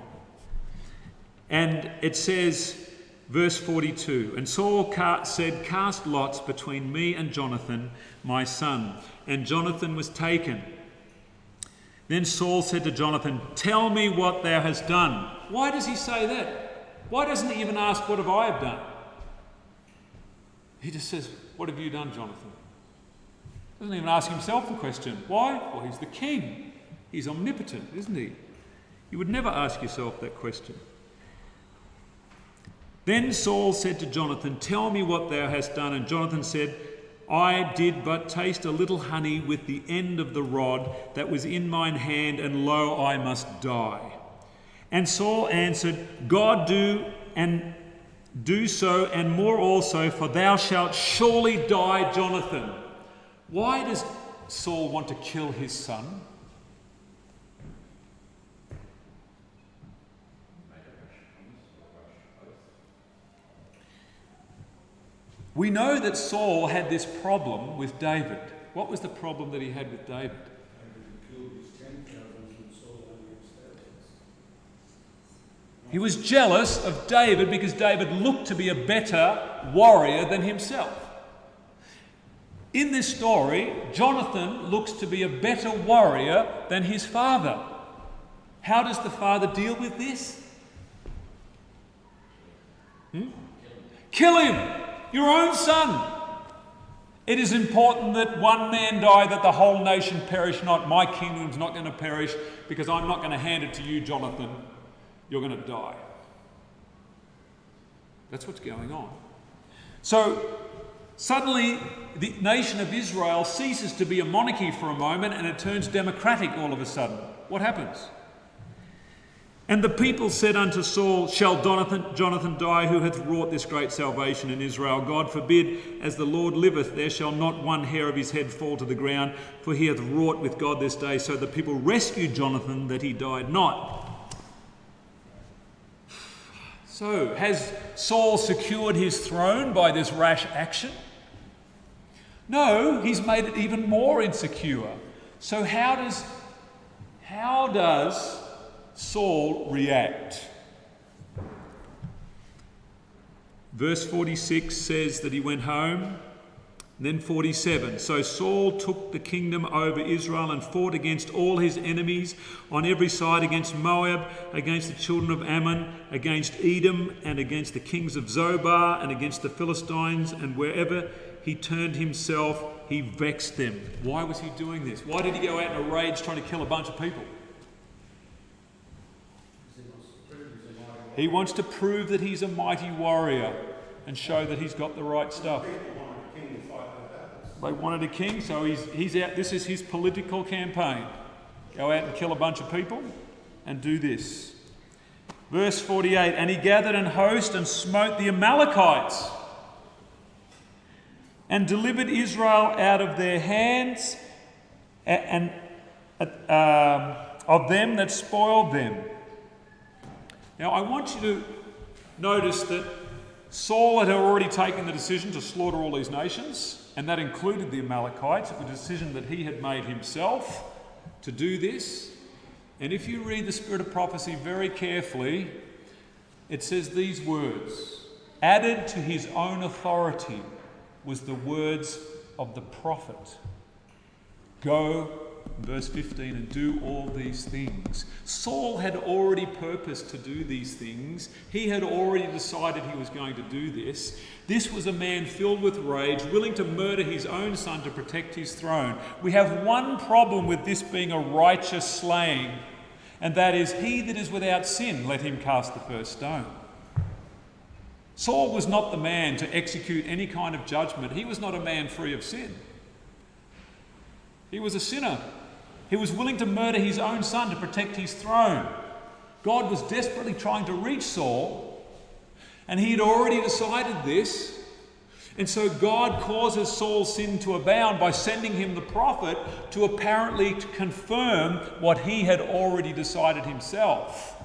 And it says, verse 42, and Saul said, cast lots between me and Jonathan, my son. And Jonathan was taken. Then Saul said to Jonathan, tell me what thou hast done. Why does he say that? Why doesn't he even ask, what have I done? He just says, what have you done, Jonathan? Doesn't even ask himself the question. Why? Well, he's the king. He's omnipotent, isn't he? You would never ask yourself that question. Then Saul said to Jonathan, tell me what thou hast done. And Jonathan said, I did but taste a little honey with the end of the rod that was in mine hand, and lo, I must die. And Saul answered, God do so, and more also, for thou shalt surely die, Jonathan. Why does Saul want to kill his son? We know that Saul had this problem with David. What was the problem that he had with David? He was jealous of David because David looked to be a better warrior than himself. In this story, Jonathan looks to be a better warrior than his father. How does the father deal with this? Kill him! Your own son. It is important that one man die, that the whole nation perish not. My kingdom's not going to perish because I'm not going to hand it to you, Jonathan. You're going to die. That's what's going on. So suddenly the nation of Israel ceases to be a monarchy for a moment and it turns democratic all of a sudden. What happens? And the people said unto Saul, shall Jonathan die, who hath wrought this great salvation in Israel? God forbid, as the Lord liveth, there shall not one hair of his head fall to the ground, for he hath wrought with God this day. So the people rescued Jonathan, that he died not. So, has Saul secured his throne by this rash action? No, he's made it even more insecure. So how does Saul react? Verse 46 says that he went home. Then 47, so Saul took the kingdom over Israel and fought against all his enemies on every side, against Moab, against the children of Ammon, against Edom, and against the kings of Zobar, and against the Philistines, and wherever he turned himself, he vexed them. Why was he doing this? Why did he go out in a rage trying to kill a bunch of people? He wants to prove that he's a mighty warrior and show that he's got the right stuff. They wanted a king, so he's out. This is his political campaign. Go out and kill a bunch of people and do this. Verse 48, and he gathered an host and smote the Amalekites and delivered Israel out of their hands and of them that spoiled them. Now I want you to notice that Saul had already taken the decision to slaughter all these nations, and that included the Amalekites. It was a decision that he had made himself to do this. And if you read the Spirit of Prophecy very carefully, it says these words, added to his own authority was the words of the prophet. Go, verse 15, and do all these things. Saul had already purposed to do these things. He had already decided he was going to do this. This was a man filled with rage, willing to murder his own son to protect his throne. We have one problem with this being a righteous slaying, and that is, he that is without sin, let him cast the first stone. Saul was not the man to execute any kind of judgment. He was not a man free of sin. He was a sinner. He was willing to murder his own son to protect his throne. God was desperately trying to reach Saul, and he had already decided this. And so God causes Saul's sin to abound by sending him the prophet to apparently confirm what he had already decided himself.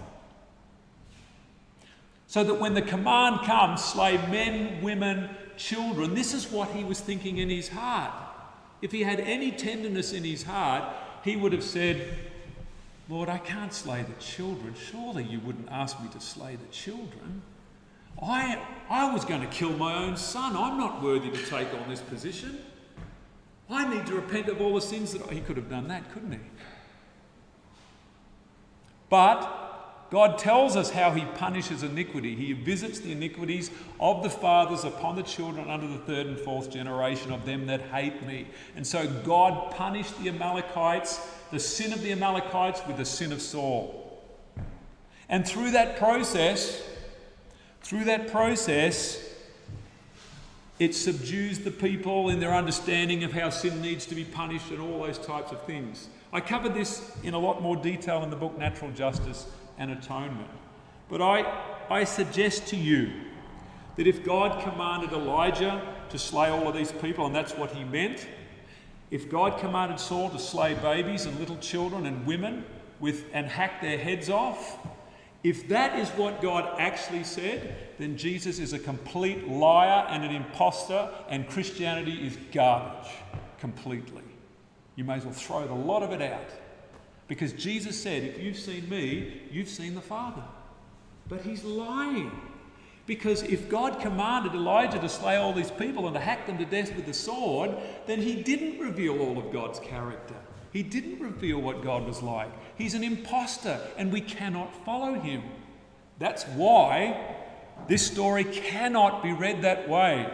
So that when the command comes, slay men, women, children, this is what he was thinking in his heart. If he had any tenderness in his heart, he would have said, Lord, I can't slay the children. Surely you wouldn't ask me to slay the children. I was going to kill my own son. I'm not worthy to take on this position. I need to repent of all the sins that he could have done that, couldn't he? But God tells us how he punishes iniquity. He visits the iniquities of the fathers upon the children under the third and fourth generation of them that hate me. And so God punished the Amalekites, the sin of the Amalekites, with the sin of Saul. And through that process, it subdues the people in their understanding of how sin needs to be punished and all those types of things. I covered this in a lot more detail in the book Natural Justice and Atonement. But I suggest to you that if God commanded Elijah to slay all of these people, and that's what he meant, if God commanded Saul to slay babies and little children and women and hack their heads off, if that is what God actually said, then Jesus is a complete liar and an imposter, and Christianity is garbage completely. You may as well throw a lot of it out. Because Jesus said, if you've seen me, you've seen the Father. But he's lying. Because if God commanded Elijah to slay all these people and to hack them to death with the sword, then he didn't reveal all of God's character. He didn't reveal what God was like. He's an imposter, and we cannot follow him. That's why this story cannot be read that way.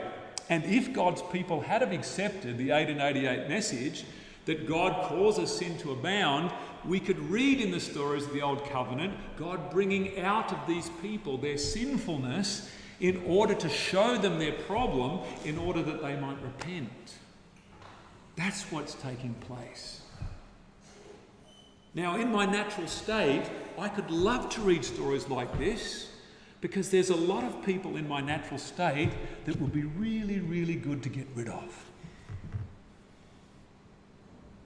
And if God's people had have accepted the 1888 message that God causes sin to abound, we could read in the stories of the Old Covenant God bringing out of these people their sinfulness in order to show them their problem, in order that they might repent. That's what's taking place. Now, in my natural state, I could love to read stories like this, because there's a lot of people in my natural state that would be really, really good to get rid of.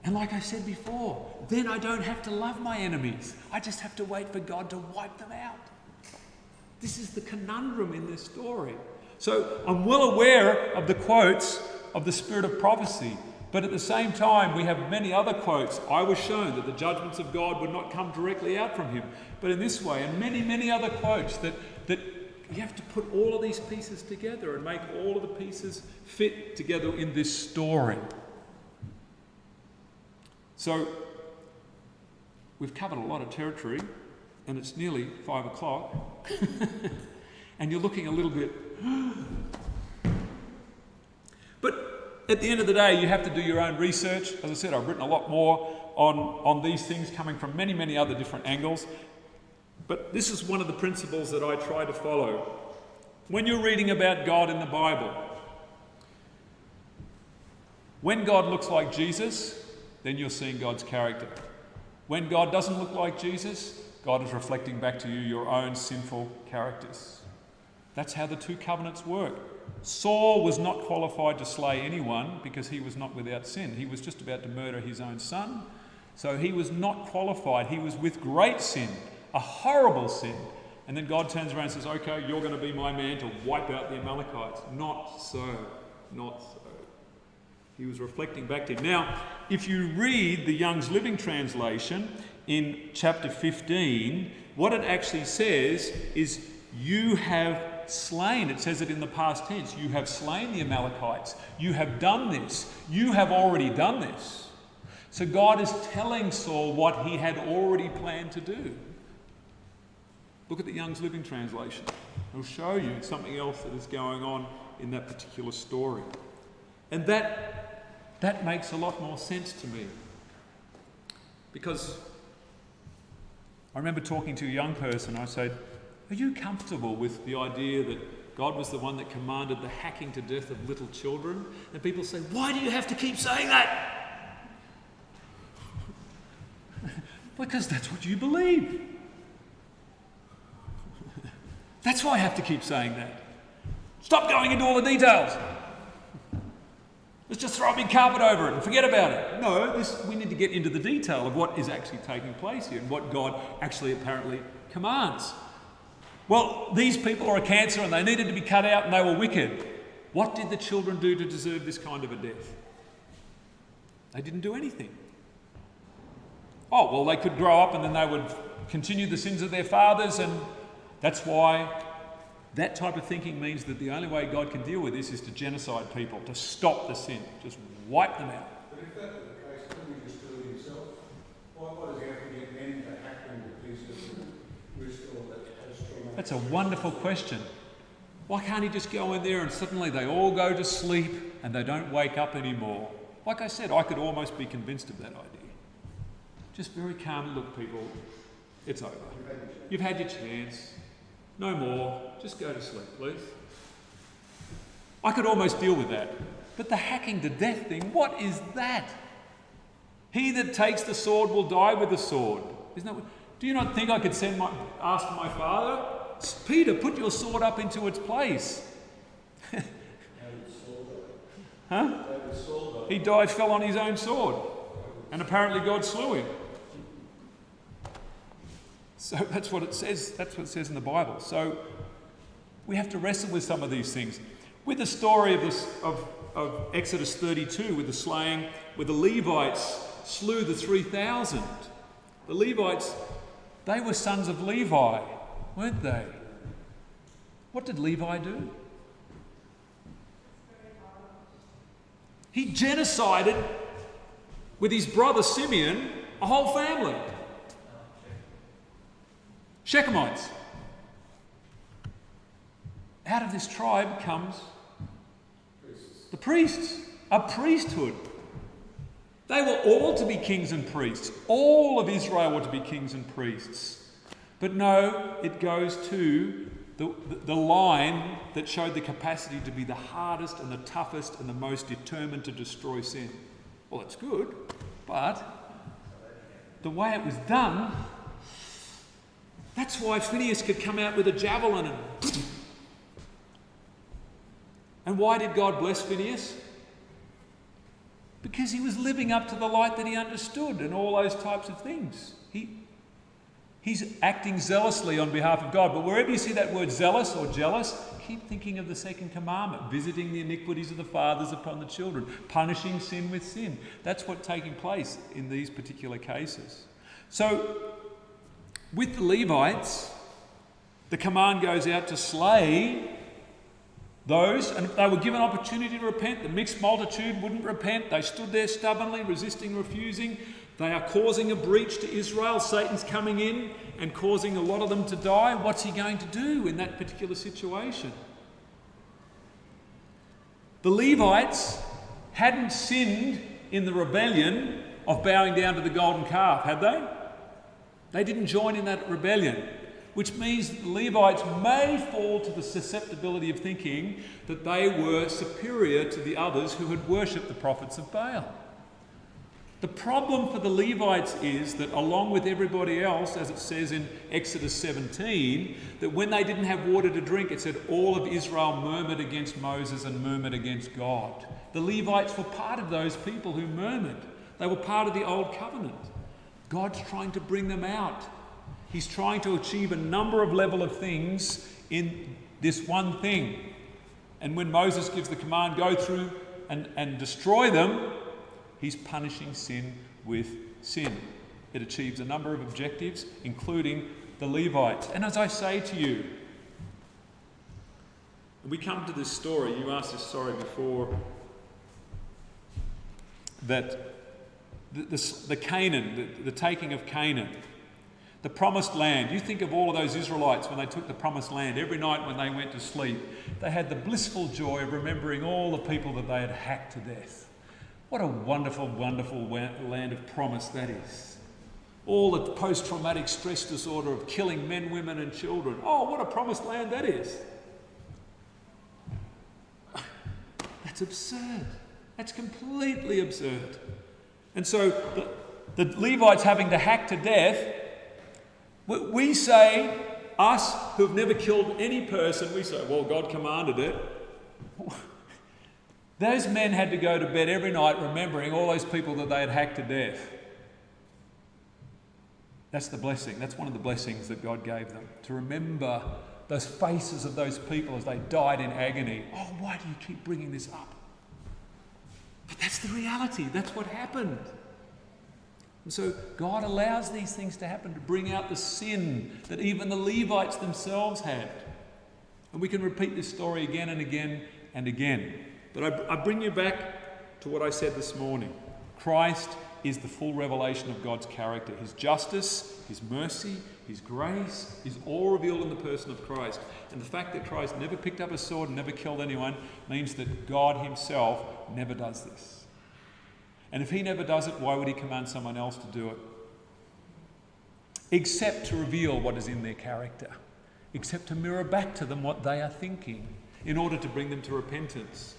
And like I said before, then I don't have to love my enemies. I just have to wait for God to wipe them out. This is the conundrum in this story. So I'm well aware of the quotes of the spirit of prophecy, but at the same time, we have many other quotes. I was shown that the judgments of God would not come directly out from him, but in this way, and many, many other quotes that you have to put all of these pieces together and make all of the pieces fit together in this story. So, we've covered a lot of territory, and it's nearly 5 o'clock, and you're looking a little bit... But at the end of the day, you have to do your own research. As I said, I've written a lot more on these things coming from many, many other different angles. But this is one of the principles that I try to follow. When you're reading about God in the Bible, when God looks like Jesus, then you're seeing God's character. When God doesn't look like Jesus, God is reflecting back to you your own sinful characters. That's how the two covenants work. Saul was not qualified to slay anyone because he was not without sin. He was just about to murder his own son. So he was not qualified. He was with great sin, a horrible sin. And then God turns around and says, okay, you're going to be my man to wipe out the Amalekites. Not so. Not so. He was reflecting back to him. Now, if you read the Young's Living Translation in chapter 15, what it actually says is, you have slain. It says it in the past tense. You have slain the Amalekites. You have done this. You have already done this. So God is telling Saul what he had already planned to do. Look at the Young's Living Translation. It'll show you something else that is going on in that particular story. And that makes a lot more sense to me. Because I remember talking to a young person, I said, are you comfortable with the idea that God was the one that commanded the hacking to death of little children? And people say, why do you have to keep saying that? Because that's what you believe. That's why I have to keep saying that. Stop going into all the details. Let's just throw a big carpet over it and forget about it. No, we need to get into the detail of what is actually taking place here and what God actually apparently commands. Well, these people are a cancer and they needed to be cut out and they were wicked. What did the children do to deserve this kind of a death? They didn't do anything. Oh, well, they could grow up and then they would continue the sins of their fathers, and that's why that type of thinking means that the only way God can deal with this is to genocide people, to stop the sin, just wipe them out. But if that were the case, couldn't he just do it himself? Why does he have to get men to hack them to pieces and restore that post-traumatic? That's a wonderful question. Why can't he just go in there and suddenly they all go to sleep and they don't wake up anymore? Like I said, I could almost be convinced of that idea. Just very calmly, look, people, it's over. You've had your chance. No more. Just go to sleep, please. I could almost deal with that. But the hacking to death thing, what is that? He that takes the sword will die with the sword. Isn't that what, do you not think I could ask my father, Peter, put your sword up into its place? Huh? He died, fell on his own sword. And apparently God slew him. So that's what it says. That's what it says in the Bible. So we have to wrestle with some of these things. With the story of Exodus 32, with the slaying, where the Levites slew the 3,000. The Levites, they were sons of Levi, weren't they? What did Levi do? He genocided, with his brother Simeon, a whole family. Shechemites. Out of this tribe comes the priests, a priesthood. They were all to be kings and priests. All of Israel were to be kings and priests. But no, it goes to the line that showed the capacity to be the hardest and the toughest and the most determined to destroy sin. Well, it's good, but the way it was done, that's why Phineas could come out with a javelin and why did God bless Phineas? Because he was living up to the light that he understood and all those types of things. He's acting zealously on behalf of God. But wherever you see that word zealous or jealous, keep thinking of the second commandment, visiting the iniquities of the fathers upon the children, punishing sin with sin. That's what's taking place in these particular cases. So, with the Levites, the command goes out to slay those, and they were given opportunity to repent. The mixed multitude wouldn't repent. They stood there stubbornly, resisting, refusing. They are causing a breach to Israel. Satan's coming in and causing a lot of them to die. What's he going to do in that particular situation? The Levites hadn't sinned in the rebellion of bowing down to the golden calf, had they? They didn't join in that rebellion, which means that the Levites may fall to the susceptibility of thinking that they were superior to the others who had worshipped the prophets of Baal. The problem for the Levites is that along with everybody else, as it says in Exodus 17, that when they didn't have water to drink, it said all of Israel murmured against Moses and murmured against God. The Levites were part of those people who murmured. They were part of the old covenant. God's trying to bring them out. He's trying to achieve a number of level of things in this one thing. And when Moses gives the command, go through and destroy them, he's punishing sin with sin. It achieves a number of objectives, including the Levites. And as I say to you, we come to this story, you asked this story before, that the Canaan, the taking of Canaan, the promised land. You think of all of those Israelites when they took the promised land. Every night when they went to sleep, they had the blissful joy of remembering all the people that they had hacked to death. What a wonderful, wonderful land of promise that is. All the post-traumatic stress disorder of killing men, women and children. Oh, what a promised land that is. That's absurd. That's completely absurd. And so the Levites having to hack to death, we say, us who've never killed any person, we say, well, God commanded it. Those men had to go to bed every night remembering all those people that they had hacked to death. That's the blessing. That's one of the blessings that God gave them, to remember those faces of those people as they died in agony. Oh, why do you keep bringing this up? But that's the reality. That's what happened. And so God allows these things to happen to bring out the sin that even the Levites themselves had. And we can repeat this story again and again and again. But I bring you back to what I said this morning. Christ is the full revelation of God's character. His justice, His mercy, His grace is all revealed in the person of Christ. And the fact that Christ never picked up a sword and never killed anyone means that God Himself never does this. And if He never does it, why would He command someone else to do it? Except to reveal what is in their character. Except to mirror back to them what they are thinking in order to bring them to repentance.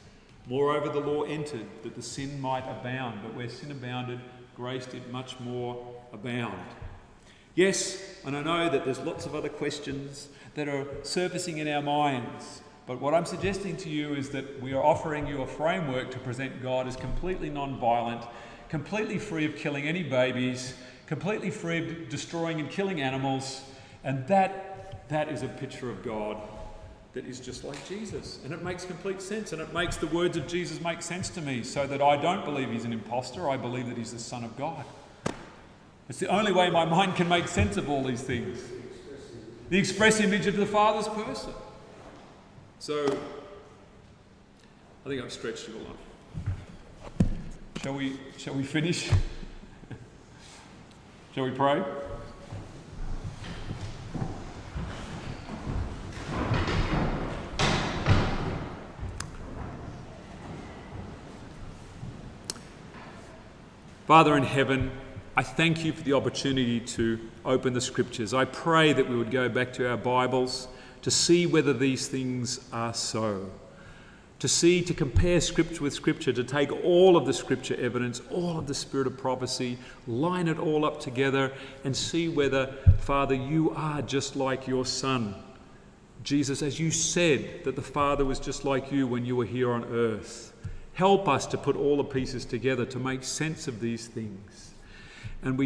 Moreover, the law entered that the sin might abound, but where sin abounded, grace did much more abound. Yes, and I know that there's lots of other questions that are surfacing in our minds, but what I'm suggesting to you is that we are offering you a framework to present God as completely non-violent, completely free of killing any babies, completely free of destroying and killing animals, and that is a picture of God that is just like Jesus. And it makes complete sense, and it makes the words of Jesus make sense to me, so that I don't believe He's an imposter. I believe that He's the Son of God. It's the only way my mind can make sense of all these things. The express image of the Father's person. So, I think I've stretched it all up. Shall we finish? Shall we pray? Father in heaven, I thank You for the opportunity to open the Scriptures. I pray that we would go back to our Bibles to see whether these things are so. To compare Scripture with Scripture, to take all of the Scripture evidence, all of the spirit of prophecy, line it all up together and see whether, Father, You are just like Your Son. Jesus, as You said that the Father was just like You when You were here on earth. Help us to put all the pieces together to make sense of these things. And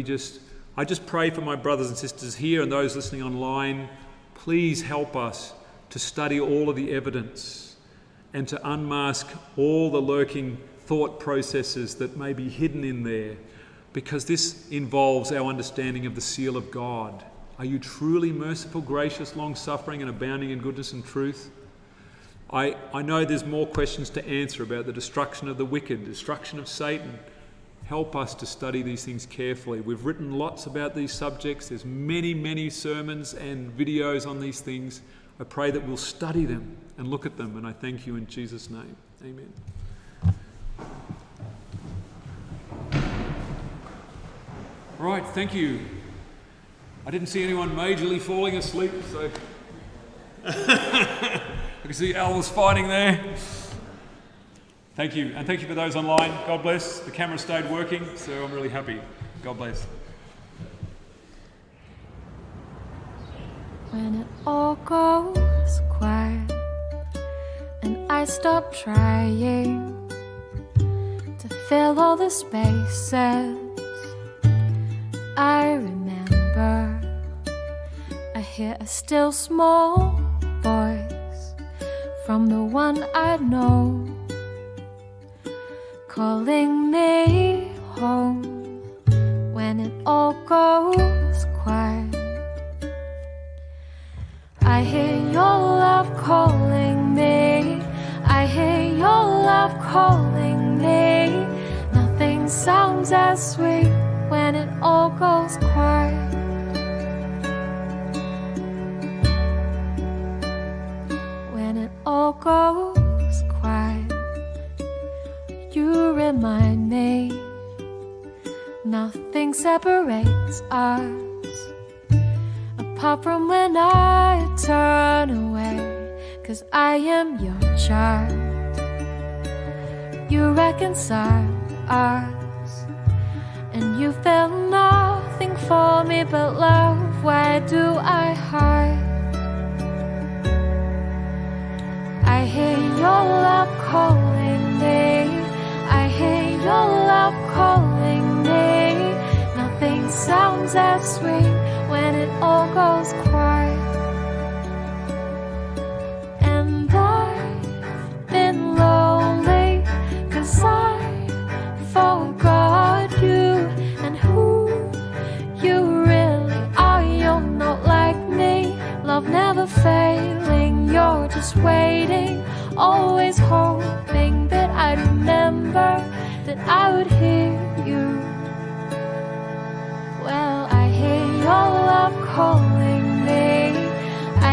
I just pray for my brothers and sisters here and those listening online. Please help us to study all of the evidence and to unmask all the lurking thought processes that may be hidden in there, because this involves our understanding of the seal of God. Are You truly merciful, gracious, long-suffering, and abounding in goodness and truth? I know there's more questions to answer about the destruction of the wicked, destruction of Satan. Help us to study these things carefully. We've written lots about these subjects. There's many, many sermons and videos on these things. I pray that we'll study them and look at them, and I thank You in Jesus' name. Amen. All right, thank you. I didn't see anyone majorly falling asleep, so I can see Al was fighting there. Thank you. And thank you for those online. God bless. The camera stayed working, so I'm really happy. God bless. When it all goes quiet and I stop trying to fill all the spaces, I remember I hear a still small voice from the one I know, calling me home. When it all goes quiet, I hear Your love calling me. I hear Your love calling me. Nothing sounds as sweet when it all goes quiet. When it all goes quiet, You remind me nothing separates us, apart from when I turn away, 'cause I am Your child. You reconcile us, and You felt nothing for me but love. Why do I hide? I hear Your love calling me. sounds as sweet when it all goes quiet. And I've been lonely 'cause I forgot you and who you really are. You're not like me, love never failing. You're just waiting, always hoping that I'd remember, that I would hear you. Well, I hear your love calling me.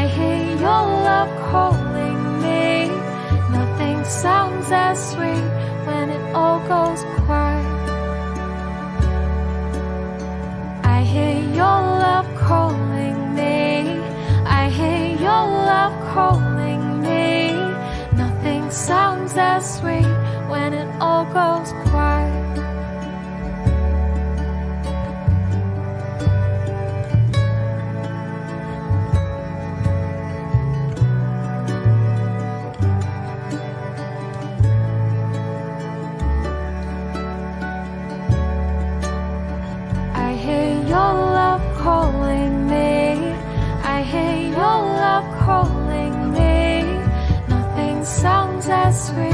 I hear your love calling me. Nothing sounds as sweet when it all goes quiet. I hear your love calling me. I hear your love calling me. Nothing sounds as sweet when it all goes quiet. I hear your love calling me. I hear your love calling me. Nothing sounds as sweet